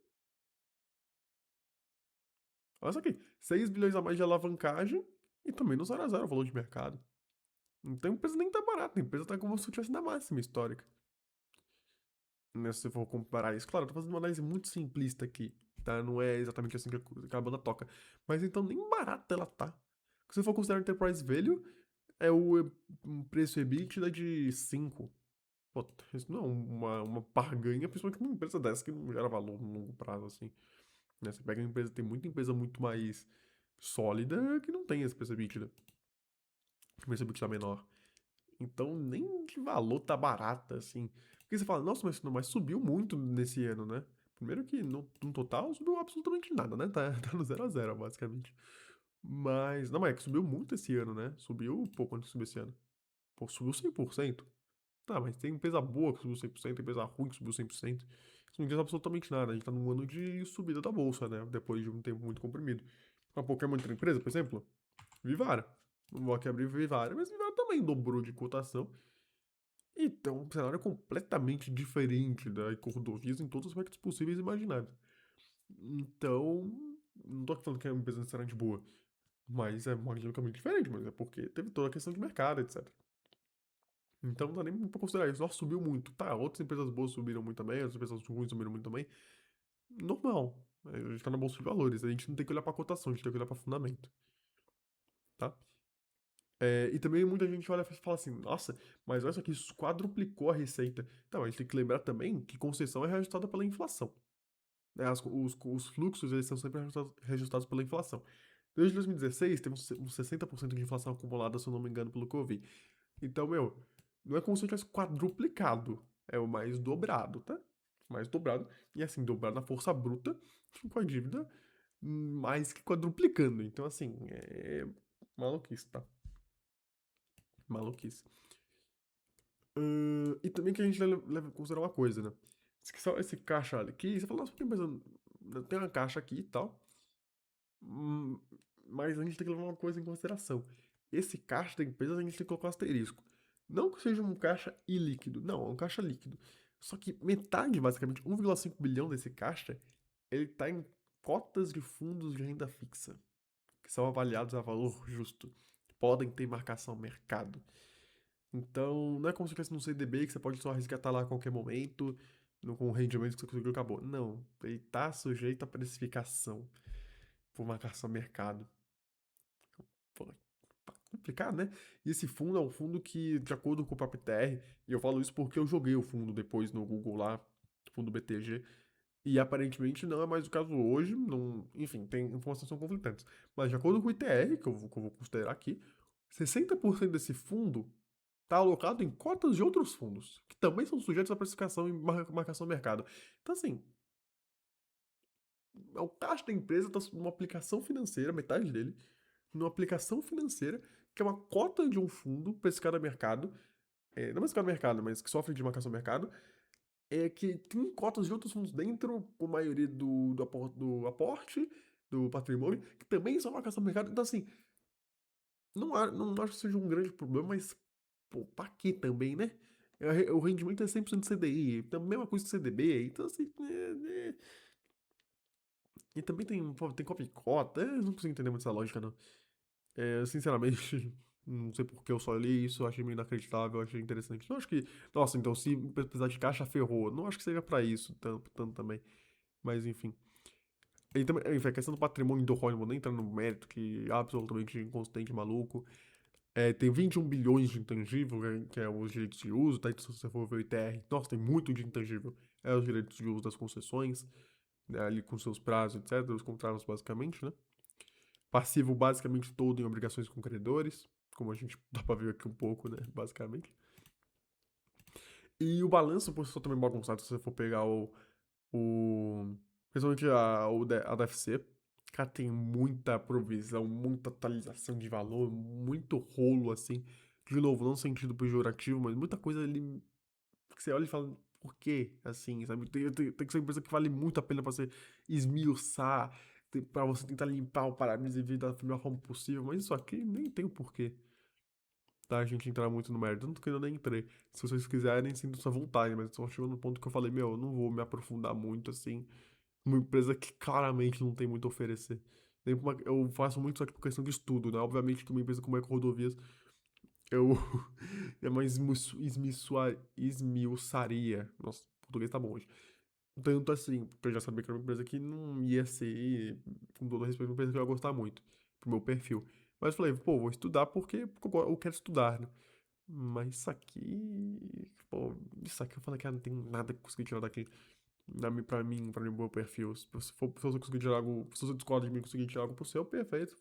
Olha isso aqui. 6 bilhões a mais de alavancagem e também no 0 a 0 o valor de mercado. Então a empresa nem tá barata, a empresa tá como se tivesse na máxima histórica. Né, se você for comparar isso. Claro, eu tô fazendo uma análise muito simplista aqui, tá? Não é exatamente assim que a banda toca. Mas então nem barata ela tá. Se você for considerar Enterprise Value, é um preço EBITDA de 5. Pô, isso não é uma barganha, principalmente numa empresa dessa que não gera valor no longo prazo, assim. Né? Você pega uma empresa, tem muita empresa muito mais sólida que não tem esse preço EBITDA. O preço EBITDA menor. Então, nem de valor tá barata, assim. Porque você fala, nossa, mas subiu muito nesse ano, né? Primeiro que no total subiu absolutamente nada, né? Tá no 0 a 0 basicamente. Mas, não, mas é que subiu muito esse ano, né? Subiu, pô, quanto subiu esse ano? Pô, subiu 100%. Tá, mas tem empresa boa que subiu 100%, tem empresa ruim que subiu 100%. Isso não diz absolutamente nada. A gente tá num ano de subida da bolsa, né? Depois de um tempo muito comprimido. A Pokémon outra empresa, por exemplo, Vivara. Não vou aqui abrir Vivara, mas Vivara também dobrou de cotação. Então, um cenário completamente diferente da Cordovias em todos os aspectos possíveis e imagináveis. Então, não tô falando que é uma empresa necessariamente boa, mas é magicamente diferente, mas é porque teve toda a questão de mercado, etc. Então não dá nem pra considerar isso. Nossa, subiu muito. Tá, outras empresas boas subiram muito também, outras empresas ruins subiram muito também. Normal. A gente tá na bolsa de valores, a gente não tem que olhar pra cotação, a gente tem que olhar pra fundamento, tá? E também muita gente olha e fala assim, nossa, mas olha só que isso quadruplicou a receita. Então, a gente tem que lembrar também que concessão é reajustada pela inflação, né? Os fluxos, eles são sempre reajustados pela inflação. Desde 2016, teve uns 60% de inflação acumulada, se eu não me engano, pelo que eu vi. Então, meu, não é como se tivesse quadruplicado, é o mais dobrado, tá? Mais dobrado. E assim, dobrado na força bruta, com a dívida mais que quadruplicando. Então, assim, é maluquice, tá? Maluquice. E também que a gente leva em considerar uma coisa, né? Esse caixa aqui, você fala, nossa, por que pensando, tem uma caixa aqui e tal, hum, mas a gente tem que levar uma coisa em consideração. Esse caixa da empresa a gente tem que colocar um asterisco. Não que seja um caixa ilíquido, não, é um caixa líquido. Só que metade, basicamente, 1,5 bilhão desse caixa, ele tá em cotas de fundos de renda fixa, que são avaliados a valor justo. Podem ter marcação mercado. Então, não é como se tivesse num CDB que você pode só resgatar lá a qualquer momento, com o rendimento que você conseguiu, acabou. Não, ele tá sujeito à precificação por marcação mercado. Pô, complicado, né? E esse fundo é um fundo que, de acordo com o próprio TR, e eu falo isso porque eu joguei o fundo depois no Google lá, fundo BTG, e aparentemente não é mais o caso hoje, não, enfim, tem informações que são conflitantes. Mas de acordo com o ITR, que eu vou considerar aqui, 60% desse fundo está alocado em cotas de outros fundos, que também são sujeitos à precificação e marcação do mercado. Então, assim, o caixa da empresa está numa aplicação financeira, metade dele, numa aplicação financeira, que é uma cota de um fundo precificado a mercado, não precificado a mercado, mas que sofre de marcação do mercado, que tem cotas de outros fundos dentro, com a maioria do aporte, do patrimônio, que também são marcação do mercado. Então, assim, não acho que seja um grande problema, mas, pô, pra quê também, né? O rendimento é 100% CDI, também é uma coisa que CDB, então, assim, e também tem copy cota, eu não consigo entender muito essa lógica, não. Sinceramente, não sei por que eu só li isso, achei meio inacreditável, achei interessante. Não acho que, nossa, então se precisar de caixa, ferrou. Não acho que seja pra isso, tanto também. Mas, enfim. E também, enfim, a questão do patrimônio do Rony, vou nem entrar no mérito, que é absolutamente inconsistente, maluco. Tem 21 bilhões de intangível, né, que é os direitos de uso, tá? Então, se você for ver o ITR, nossa, tem muito de intangível. É os direitos de uso das concessões, né, ali com seus prazos, etc., os contratos, basicamente, né? Passivo basicamente todo em obrigações com credores, como a gente dá pra ver aqui um pouco, né? Basicamente. E o balanço, por si só, também bagunçado, se você for pegar principalmente a DFC. Cara, tem muita provisão, muita atualização de valor, muito rolo, assim. De novo, não no sentido pejorativo, mas muita coisa ali que você olha e fala, por quê? Assim, sabe? Tem que ser uma empresa que vale muito a pena pra você esmiuçar, pra você tentar limpar o parabéns e ver da melhor forma possível, mas isso aqui nem tem o porquê, tá? A gente entrar muito no mérito, tanto que eu nem entrei. Se vocês quiserem, sinto-se à vontade, mas só chegou no ponto que eu falei, meu, eu não vou me aprofundar muito, assim, uma empresa que claramente não tem muito a oferecer. Eu faço muito isso aqui por questão de estudo, né? Obviamente que uma empresa como a Eco-Rodovias, eu é mais esmiuçaria. Nossa, português tá bom hoje. Tanto assim, porque eu já sabia que era uma empresa que não ia ser, com todo respeito, uma empresa que eu ia gostar muito, pro meu perfil. Mas eu falei, pô, vou estudar porque eu quero estudar, né? Mas isso aqui, pô, isso aqui eu falei que não tem nada que eu consegui tirar daqui. Pra mim, meu perfil. Se você conseguir tirar algo, se você discorda de mim e conseguir tirar algo pro seu, perfeito.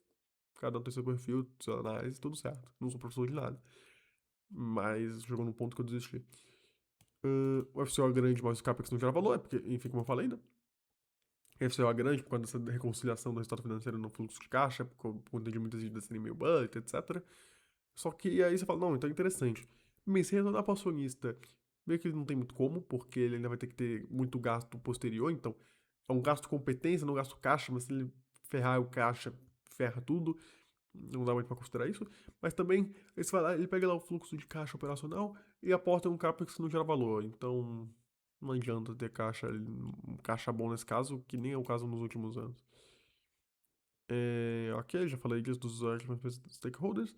Cada um tem seu perfil, sua análise, tudo certo. Não sou professor de nada. Mas chegou num ponto que eu desisti. O FCO é grande, mas o CAPEX não gera valor, é porque, enfim, como eu falei, né? O FCO é grande por conta dessa reconciliação do resultado financeiro no fluxo de caixa, por conta de muitas dívidas serem meio budget, etc. Só que aí você fala, não, então é interessante. Mas se retornar para o acionista, meio que ele não tem muito como, porque ele ainda vai ter que ter muito gasto posterior, então é um gasto competência, não um gasto caixa, mas se ele ferrar o caixa, ferra tudo, não dá muito para considerar isso. Mas também, aí você vai lá, ele pega lá o fluxo de caixa operacional e aporta um CAPEX que não gera valor, então não adianta ter um caixa bom nesse caso, que nem é o caso nos últimos anos. Ok, já falei disso dos stakeholders.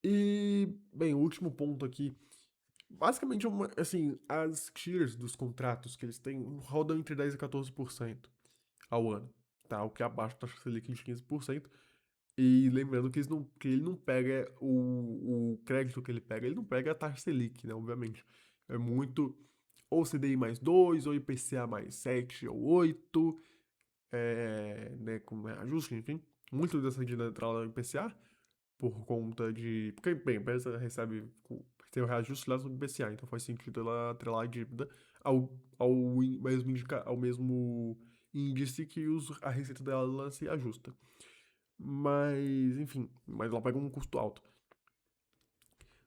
E, bem, o último ponto aqui. Basicamente, assim, as tiers dos contratos que eles têm rodam entre 10% e 14%. ao ano, tá? O que é abaixo da taxa Selic de 15%. E lembrando que, que ele não pega o crédito que ele não pega a taxa Selic, né? Obviamente. É muito ou CDI mais 2 ou IPCA mais 7 ou 8 né? Com reajuste, enfim. Muito dessa dívida entrada no IPCA por conta de. Porque, bem, a empresa recebe. Tem o reajuste lá no IPCA, então faz sentido ela atrelar a dívida ao mesmo índice que a receita dela se ajusta. Mas, enfim, mas ela pega um custo alto.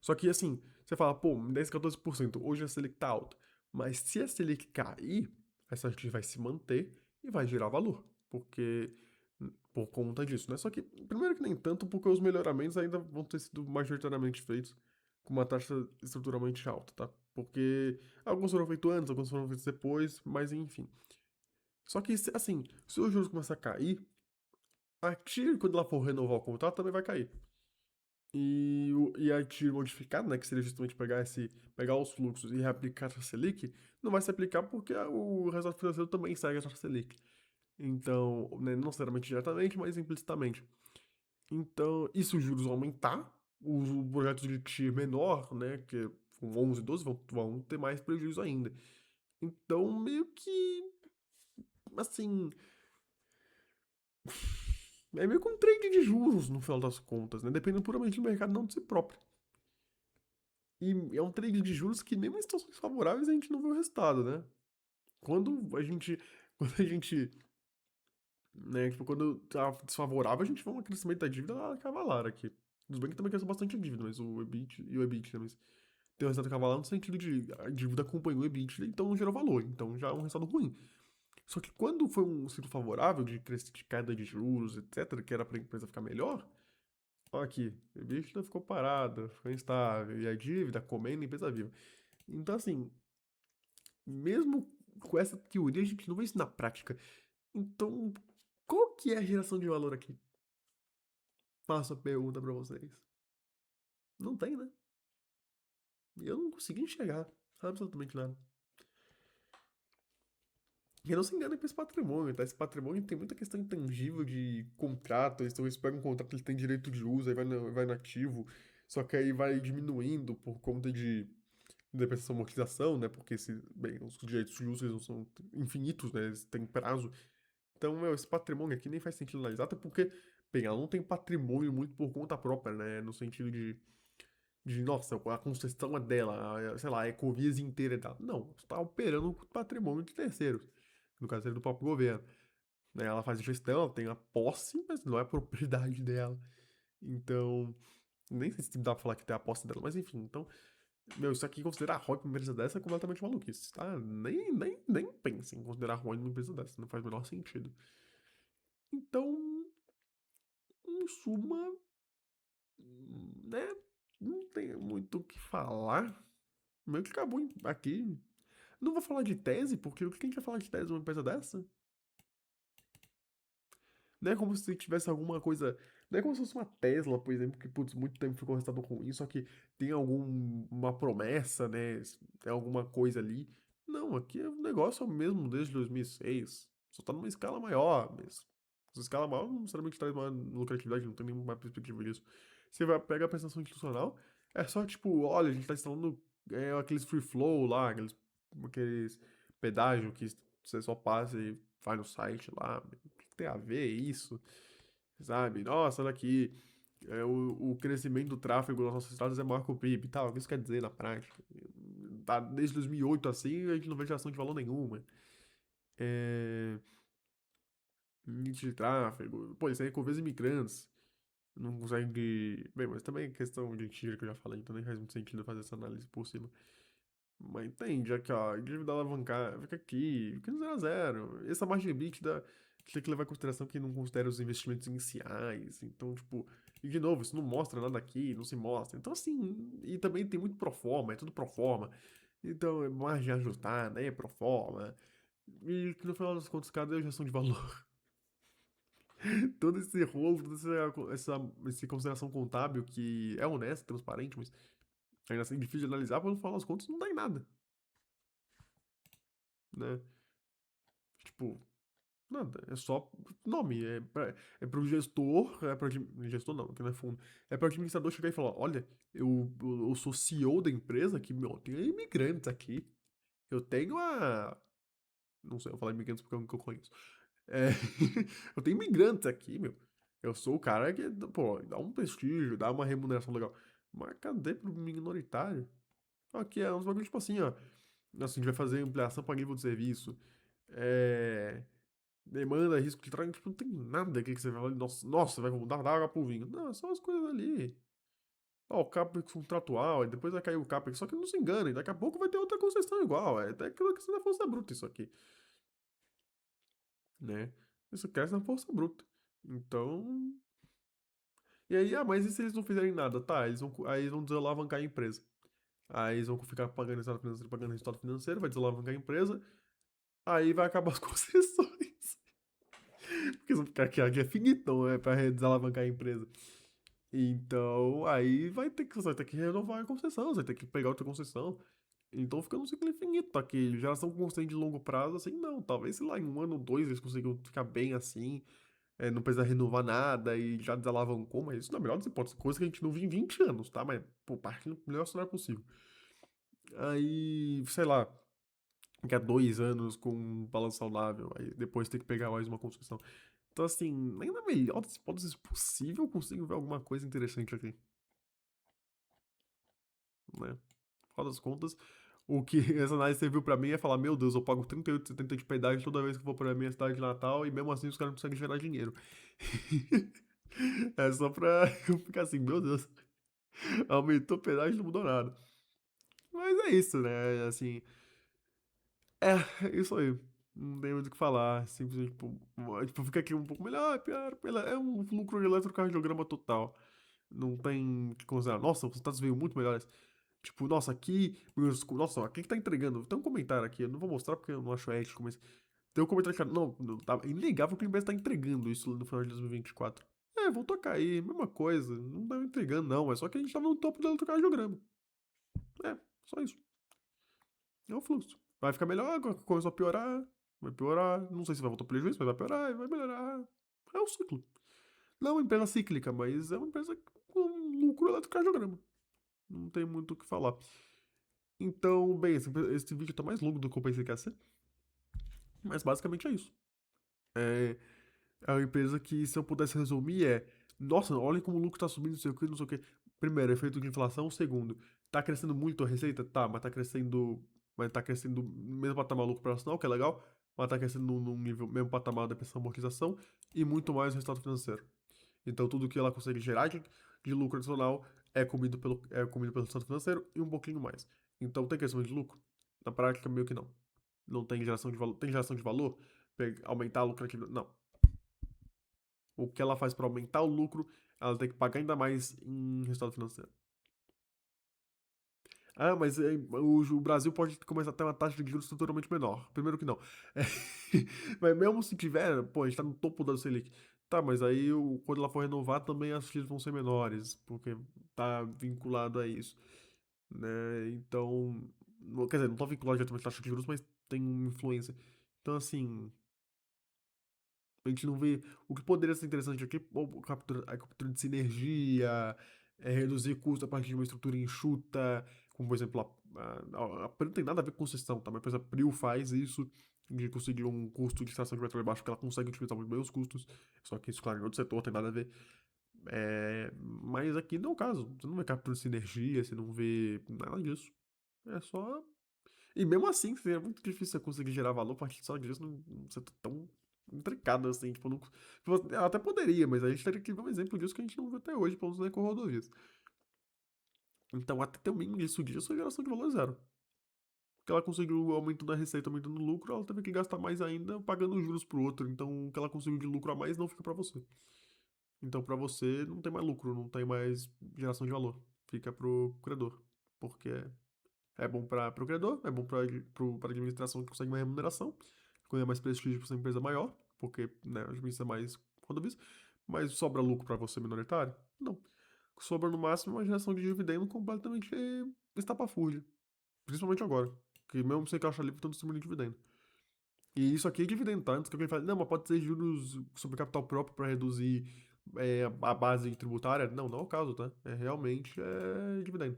Só que, assim, você fala, pô, 10, 14%, hoje a Selic tá alta. Mas se a Selic cair, essa gente vai se manter e vai gerar valor. Porque, por conta disso, né? Só que, primeiro que nem tanto, porque os melhoramentos ainda vão ter sido majoritariamente feitos com uma taxa estruturalmente alta, tá? Porque alguns foram feitos antes, alguns foram feitos depois, mas enfim. Só que, assim, se os juros começar a cair, a TIR, quando ela for renovar o contrato, também vai cair. E a TIR modificada, né, que seria justamente pegar os fluxos e reaplicar a taxa Selic, não vai se aplicar porque o resultado financeiro também segue a taxa Selic. Então, né, não necessariamente diretamente, mas implicitamente. Então, e se os juros aumentar, os projetos de TIR menor, né, que com 11, 12, vão ter mais prejuízo ainda. Então, meio que, assim, é meio que um trade de juros no final das contas, né, dependendo puramente do mercado, não de si próprio. E é um trade de juros que mesmo em situações favoráveis a gente não vê o resultado, né? Quando a gente, quando a gente, né, tipo, quando tá desfavorável, a gente vê um crescimento da dívida cavalar aqui. Tudo bem que também cresceu bastante a dívida, mas o EBIT e o EBIT, né, mas tem um resultado cavalar no sentido de a dívida acompanhou o EBIT, então não gerou valor, então já é um resultado ruim. Só que quando foi um ciclo favorável de queda de juros, etc., que era para a empresa ficar melhor, ó aqui, o EBIT ficou parado, ficou instável, e a dívida comendo a empresa viva. Então, assim, mesmo com essa teoria, a gente não vê isso na prática. Então, qual que é a geração de valor aqui? Faço a pergunta pra vocês. Não tem, né? Eu não consegui enxergar absolutamente nada. E não se engane com esse patrimônio, tá? Esse patrimônio tem muita questão intangível de contrato. Então, eles pegam um contrato, ele tem direito de uso, aí vai no ativo. Só que aí vai diminuindo por conta de depreciação e amortização, né? Porque, bem, os direitos de uso eles não são infinitos, né? Eles têm prazo. Então, meu, esse patrimônio aqui nem faz sentido analisar, até porque, bem, ela não tem patrimônio muito por conta própria, né? No sentido nossa, a concessão é dela, sei lá, a Ecovias inteira é dela. Não, você tá operando com patrimônio de terceiros, no caso seria do próprio governo. Né? Ela faz gestão, ela tem a posse, mas não é propriedade dela. Então, nem sei se dá pra falar que tem a posse dela, mas enfim, então, meu, isso aqui considerar a ROI pra uma empresa dessa é completamente maluquice, tá? Nem pense em considerar a ROI numa empresa dessa, não faz o menor sentido. Então, em suma, né? Não tem muito o que falar. Meio que acabou aqui. Não vou falar de tese, porque o que a gente vai falar de tese numa empresa dessa? Não é como se tivesse alguma coisa. Não é como se fosse uma Tesla, por exemplo, que, putz, muito tempo ficou resultado ruim, só que tem alguma promessa, né? Tem alguma coisa ali. Não, aqui é um negócio mesmo desde 2006. Só tá numa escala maior, mas essa escala maior não necessariamente traz uma lucratividade, não tem nenhuma perspectiva disso. Você vai pegar a prestação institucional, é só tipo, olha, a gente tá instalando aqueles free flow lá, aqueles pedágio que você só passa e vai no site lá. O que tem a ver isso? Sabe? Nossa, olha aqui. O crescimento do tráfego nas nossas estradas é maior que o PIB e tal. O que isso quer dizer na prática? Tá, desde 2008 assim, a gente não vê geração de valor nenhuma. É, índice de tráfego. Pô, isso aí é com vezes imigrantes. Não consegue. Bem, mas também é questão de tiro que eu já falei, então nem faz muito sentido fazer essa análise por cima. Mas entende, aqui, ó, dívida alavancar, fica aqui, fica no 0 a 0. Essa margem de EBITDA tem que levar em consideração que não considera os investimentos iniciais. Então, tipo, e de novo, isso não mostra nada aqui, não se mostra. Então, assim, e também tem muito pro forma, é tudo pro forma. Então, é margem ajustada, é pro forma. E que no final das contas, cadê a gestão de valor? Todo esse rolo, toda essa consideração contábil que é honesta, transparente, mas ainda assim difícil de analisar, porque no final das contas não dá em nada, né? Tipo, Nada, é só nome. É pro gestor, gestor não, que não é fundo. É pro administrador chegar e falar: olha, eu sou CEO da empresa aqui, meu, tem imigrantes aqui. Eu tenho a. Não sei, eu falo imigrantes porque é o que eu conheço. É, eu tenho imigrantes aqui, meu. Eu sou o cara que, pô, dá um prestígio, dá uma remuneração legal. Mas cadê pro minoritário? Aqui é uns bagulho tipo assim, ó. Assim, a gente vai fazer ampliação para nível de serviço. É. Demanda, risco de tráfego, tipo, não tem nada aqui que você vai falar, nossa, vai dar água pro vinho. Não, são as coisas ali. Ó, o CAPEX contratual, e depois vai cair o CAPEX, só que não se enganem, daqui a pouco vai ter outra concessão igual, é até aquilo que você da força bruta isso aqui, né? Isso cresce na força bruta. Então, e aí, mas e se eles não fizerem nada? Tá, aí eles vão desalavancar a empresa. Aí eles vão ficar pagando resultado financeiro, vai desalavancar a empresa, aí vai acabar as concessões. Porque eles vão ficar aqui é finitão, é pra desalavancar a empresa. Então, aí você vai ter que renovar a concessão, você vai ter que pegar outra concessão. Então fica num ciclo infinito aqui. Geração constante de longo prazo, assim, não. Talvez, sei lá, em um ano ou dois eles consigam ficar bem assim, não precisa renovar nada e já desalavancou, mas isso na melhor das hipóteses, coisa que a gente não viu em 20 anos, tá? Mas, pô, parte no melhor cenário possível. Aí, sei lá, daqui a 2 anos com um balanço saudável, aí depois tem que pegar mais uma construção. Então, assim, nem na melhor das hipóteses possível eu consigo ver alguma coisa interessante aqui, né? Afinal das contas, o que essa análise serviu pra mim é falar, meu Deus, eu pago 38,70 de pedágio toda vez que eu vou pra minha cidade de Natal e mesmo assim os caras não conseguem gerar dinheiro. É só pra eu ficar assim, meu Deus, aumentou o pedágio e não mudou nada. Mas é isso, né? Assim, é isso aí. Não tem muito o que falar. Simplesmente, tipo, fica aqui um pouco melhor, pior, é um lucro de eletrocardiograma total. Não tem o que considerar. Nossa, os resultados veio muito melhores. Tipo, nossa, aqui. Nossa, aqui que tá entregando. Tem um comentário aqui, eu não vou mostrar porque eu não acho ético, mas. Tem um comentário que não, não tá, é inegável que o Coinbase tá entregando isso no final de 2024. Voltou a cair, mesma coisa. Não tá entregando, não. É só que a gente tava no topo do eletrocardiograma. É, só isso. É o fluxo. Vai ficar melhor, começou a piorar. Vai piorar. Não sei se vai voltar pro prejuízo, mas vai piorar e vai melhorar. É um ciclo. Não é uma empresa cíclica, mas é uma empresa com lucro eletrocardiograma. Não tem muito o que falar. Então, bem, esse vídeo tá mais longo do que eu pensei que ia ser, mas basicamente é isso. É, é uma empresa que, se eu pudesse resumir, nossa, olhem como o lucro tá subindo, não sei o que, não sei o que. Primeiro, efeito de inflação. Segundo, tá crescendo muito a receita? Tá, mas tá crescendo no mesmo patamar do lucro operacional, que é legal, mas tá crescendo num nível, mesmo patamar da pensão amortização e muito mais o resultado financeiro. Então, tudo que ela consegue gerar de lucro adicional é comido pelo resultado financeiro e um pouquinho mais. Então, tem crescimento de lucro? Na prática, meio que não. Não tem geração de valor. Tem geração de valor? Aumentar a lucratividade? Não. O que ela faz para aumentar o lucro, ela tem que pagar ainda mais em resultado financeiro. Ah, mas o Brasil pode começar a ter uma taxa de juros estruturalmente menor. Primeiro que não. É, mas mesmo se tiver, pô, a gente tá no topo da Selic. Tá, mas aí quando ela for renovar também as taxas vão ser menores, porque tá vinculado a isso, né? Então, quer dizer, não tá vinculado diretamente à taxa de juros, mas tem uma influência. Então, assim, a gente não vê. O que poderia ser interessante aqui, a captura de sinergia, reduzir custo a partir de uma estrutura enxuta, como por exemplo, a PRI não tem nada a ver com concessão, tá? Mas por exemplo, a PRIO faz isso, de conseguir um custo de extração de petróleo baixo, porque ela consegue otimizar muito bem os custos, só que isso, claro, em outro setor tem nada a ver. Mas aqui não é o caso, você não vê captura de sinergia, você não vê nada disso. É só e mesmo assim, seria muito difícil você conseguir gerar valor a partir só disso num setor tão intricado assim. Tipo, não, tipo, ela até poderia, mas a gente teria que ver um exemplo disso que a gente não viu até hoje, pelo menos com rodovias. Então, até ter o mínimo disso, a geração de valor é zero. Porque ela conseguiu aumentando a receita, aumentando o lucro, ela teve que gastar mais ainda pagando juros pro outro. Então, o que ela conseguiu de lucro a mais não fica pra você. Então, pra você, não tem mais lucro, não tem mais geração de valor. Fica pro credor. Porque é bom para o credor, é bom para a administração que consegue uma remuneração, ganha mais prestígio para ser uma empresa maior, porque né, administra mais rodovias, mas sobra lucro para você minoritário? Não. Sobra no máximo uma geração de dividendo completamente estapafúrdia, principalmente agora, que mesmo sem caixa livre estão distribuindo dividendo. E isso aqui é dividendo, tá? Antes que alguém fale, não, mas pode ser juros sobre capital próprio para reduzir a base tributária. Não, não é o caso, tá? É realmente dividendo.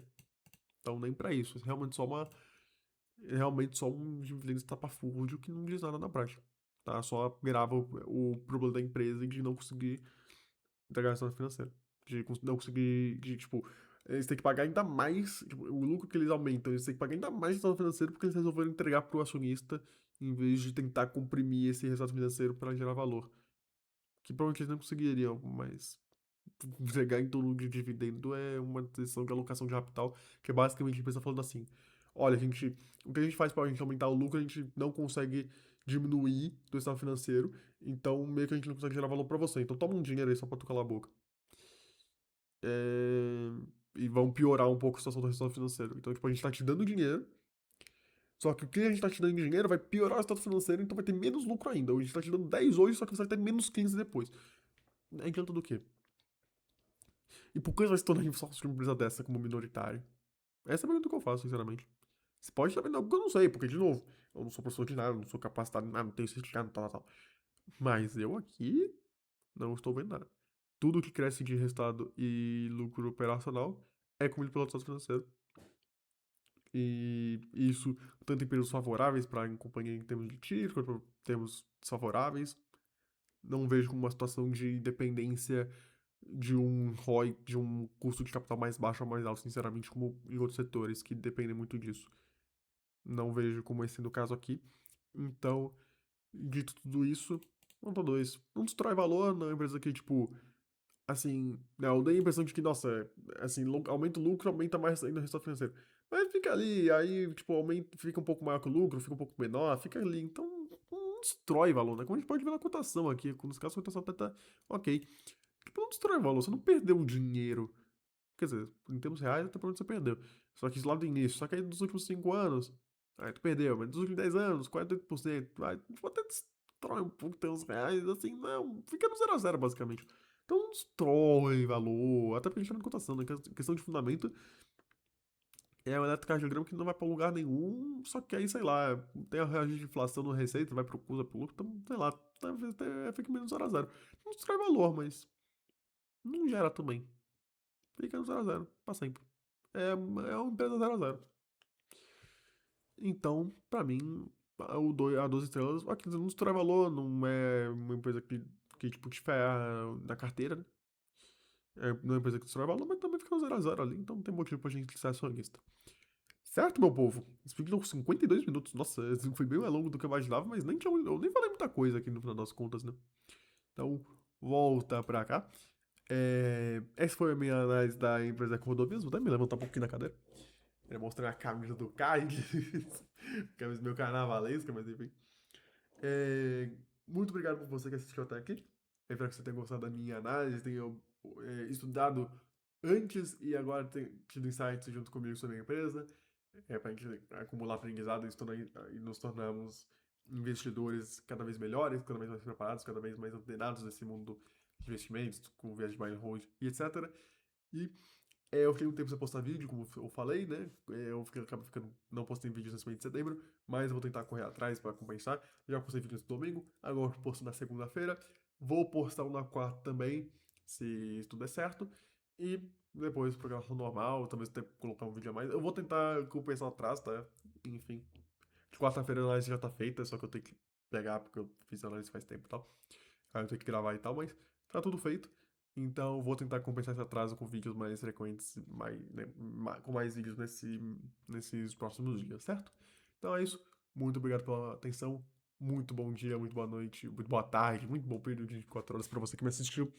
Então nem para isso. Realmente só um dividendo estapafúrdio que não diz nada na prática. Tá? Só grava o problema da empresa de não conseguir entregar resultado financeiro. Não conseguir, tipo, eles têm que pagar ainda mais, tipo, o lucro que eles aumentam, eles têm que pagar ainda mais resultado financeiro porque eles resolveram entregar pro acionista em vez de tentar comprimir esse resultado financeiro para gerar valor. Que provavelmente eles não conseguiriam, mas entregar em torno de dividendo é uma decisão de alocação de capital, que é basicamente a empresa falando assim: olha, o que a gente faz para a gente aumentar o lucro, a gente não consegue diminuir do estado financeiro, então meio que a gente não consegue gerar valor para você. Então toma um dinheiro aí só pra tu calar a boca. É, e vão piorar um pouco a situação do resultado financeiro. Então, tipo, a gente tá te dando dinheiro, só que o que a gente tá te dando de dinheiro vai piorar o estado financeiro, então vai ter menos lucro ainda. A gente tá te dando 10 hoje, só que você vai ter menos 15 depois. Adianta do quê? E por que você vai se tornar sócio de uma empresa dessa como minoritário? Essa é a pergunta que eu faço, sinceramente. Você pode estar vendo algo que eu não sei, porque, de novo, eu não sou professor de nada, não sou capacitado em nada, não tenho certificado, tal, tal, tal. Mas eu aqui não estou vendo nada. Tudo que cresce de resultado e lucro operacional é comido pelo resultado financeiro. E isso, tanto em períodos favoráveis para a companhia em termos de tiro, quanto em termos desfavoráveis. Não vejo como uma situação de dependência de um ROI, de um custo de capital mais baixo ou mais alto, sinceramente, como em outros setores que dependem muito disso. Não vejo como esse sendo o caso aqui. Então, dito tudo isso, não tudo isso. Não destrói valor na empresa que, tipo, assim, né, eu dei a impressão de que, nossa, assim, aumenta o lucro, aumenta mais ainda o resultado financeiro. Mas fica ali, aí, tipo, aumenta, fica um pouco maior que o lucro, fica um pouco menor, fica ali. Então, não destrói valor, né? Como a gente pode ver na cotação aqui, nos casos a cotação até tá ok. Tipo, não destrói valor, você não perdeu dinheiro. Quer dizer, em termos reais, até provavelmente você perdeu. Só que isso lá do início, só que aí dos últimos 5 anos, aí tu perdeu, mas dos últimos 10 anos, 48%, vai, tipo, até destrói um pouco termos reais, assim, não, fica no 0 a 0 basicamente. Então não destrói valor, até porque a gente tá na cotação, né? Questão de fundamento é um eletrocardiograma que não vai pra lugar nenhum, só que aí, sei lá, tem a reajuste de inflação no receita, vai pro custo, pro lucro, então, sei lá, talvez fique menos 0 a 0. Não destrói valor, mas não gera também. Fica no 0 a 0 pra sempre. É uma empresa 0 a 0. Então, pra mim, a 12 estrelas, aqui não destrói valor, não é uma empresa que tipo, te ferra na carteira, né? É uma empresa que destrói valor, mas também fica no 0 a 0 ali, então não tem motivo pra gente ser acionista. Certo, meu povo? Esse vídeo deu 52 minutos. Nossa, esse foi bem mais longo do que eu imaginava, mas eu nem falei muita coisa aqui no final das contas, né? Então, volta pra cá. Essa foi a minha análise da empresa com rodovias. Vou até me levantar um pouquinho na cadeira. Ele mostrando a camisa do Kai, camisa meio carnavalesca, mas enfim. É, muito obrigado por você que assistiu até aqui. Eu espero que você tenha gostado da minha análise, tenha estudado antes e agora tenha tido insights junto comigo sobre a empresa, para a gente acumular aprendizado e nos tornarmos investidores cada vez melhores, cada vez mais preparados, cada vez mais antenados nesse mundo de investimentos, com viagem de buy and hold e etc. E eu fiquei um tempo sem postar vídeo, como eu falei, né? Acabo ficando, não postei vídeos nesse mês de setembro, mas eu vou tentar correr atrás para compensar. Já postei vídeo no domingo, agora eu posto na segunda-feira. Vou postar um na quarta também, se tudo der certo. E depois programação normal, talvez até colocar um vídeo a mais. Eu vou tentar compensar atrás, tá? Enfim. De quarta-feira a análise já tá feita, só que eu tenho que pegar, porque eu fiz a análise faz tempo e tal. Aí eu tenho que gravar e tal, mas tá tudo feito. Então vou tentar compensar esse atraso com vídeos mais frequentes, né, com mais vídeos nesses próximos dias, certo? Então é isso. Muito obrigado pela atenção. Muito bom dia, muito boa noite, muito boa tarde, muito bom período de 4 horas para você que me assistiu.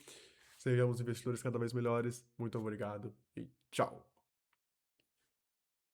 Sejamos investidores cada vez melhores. Muito obrigado e tchau.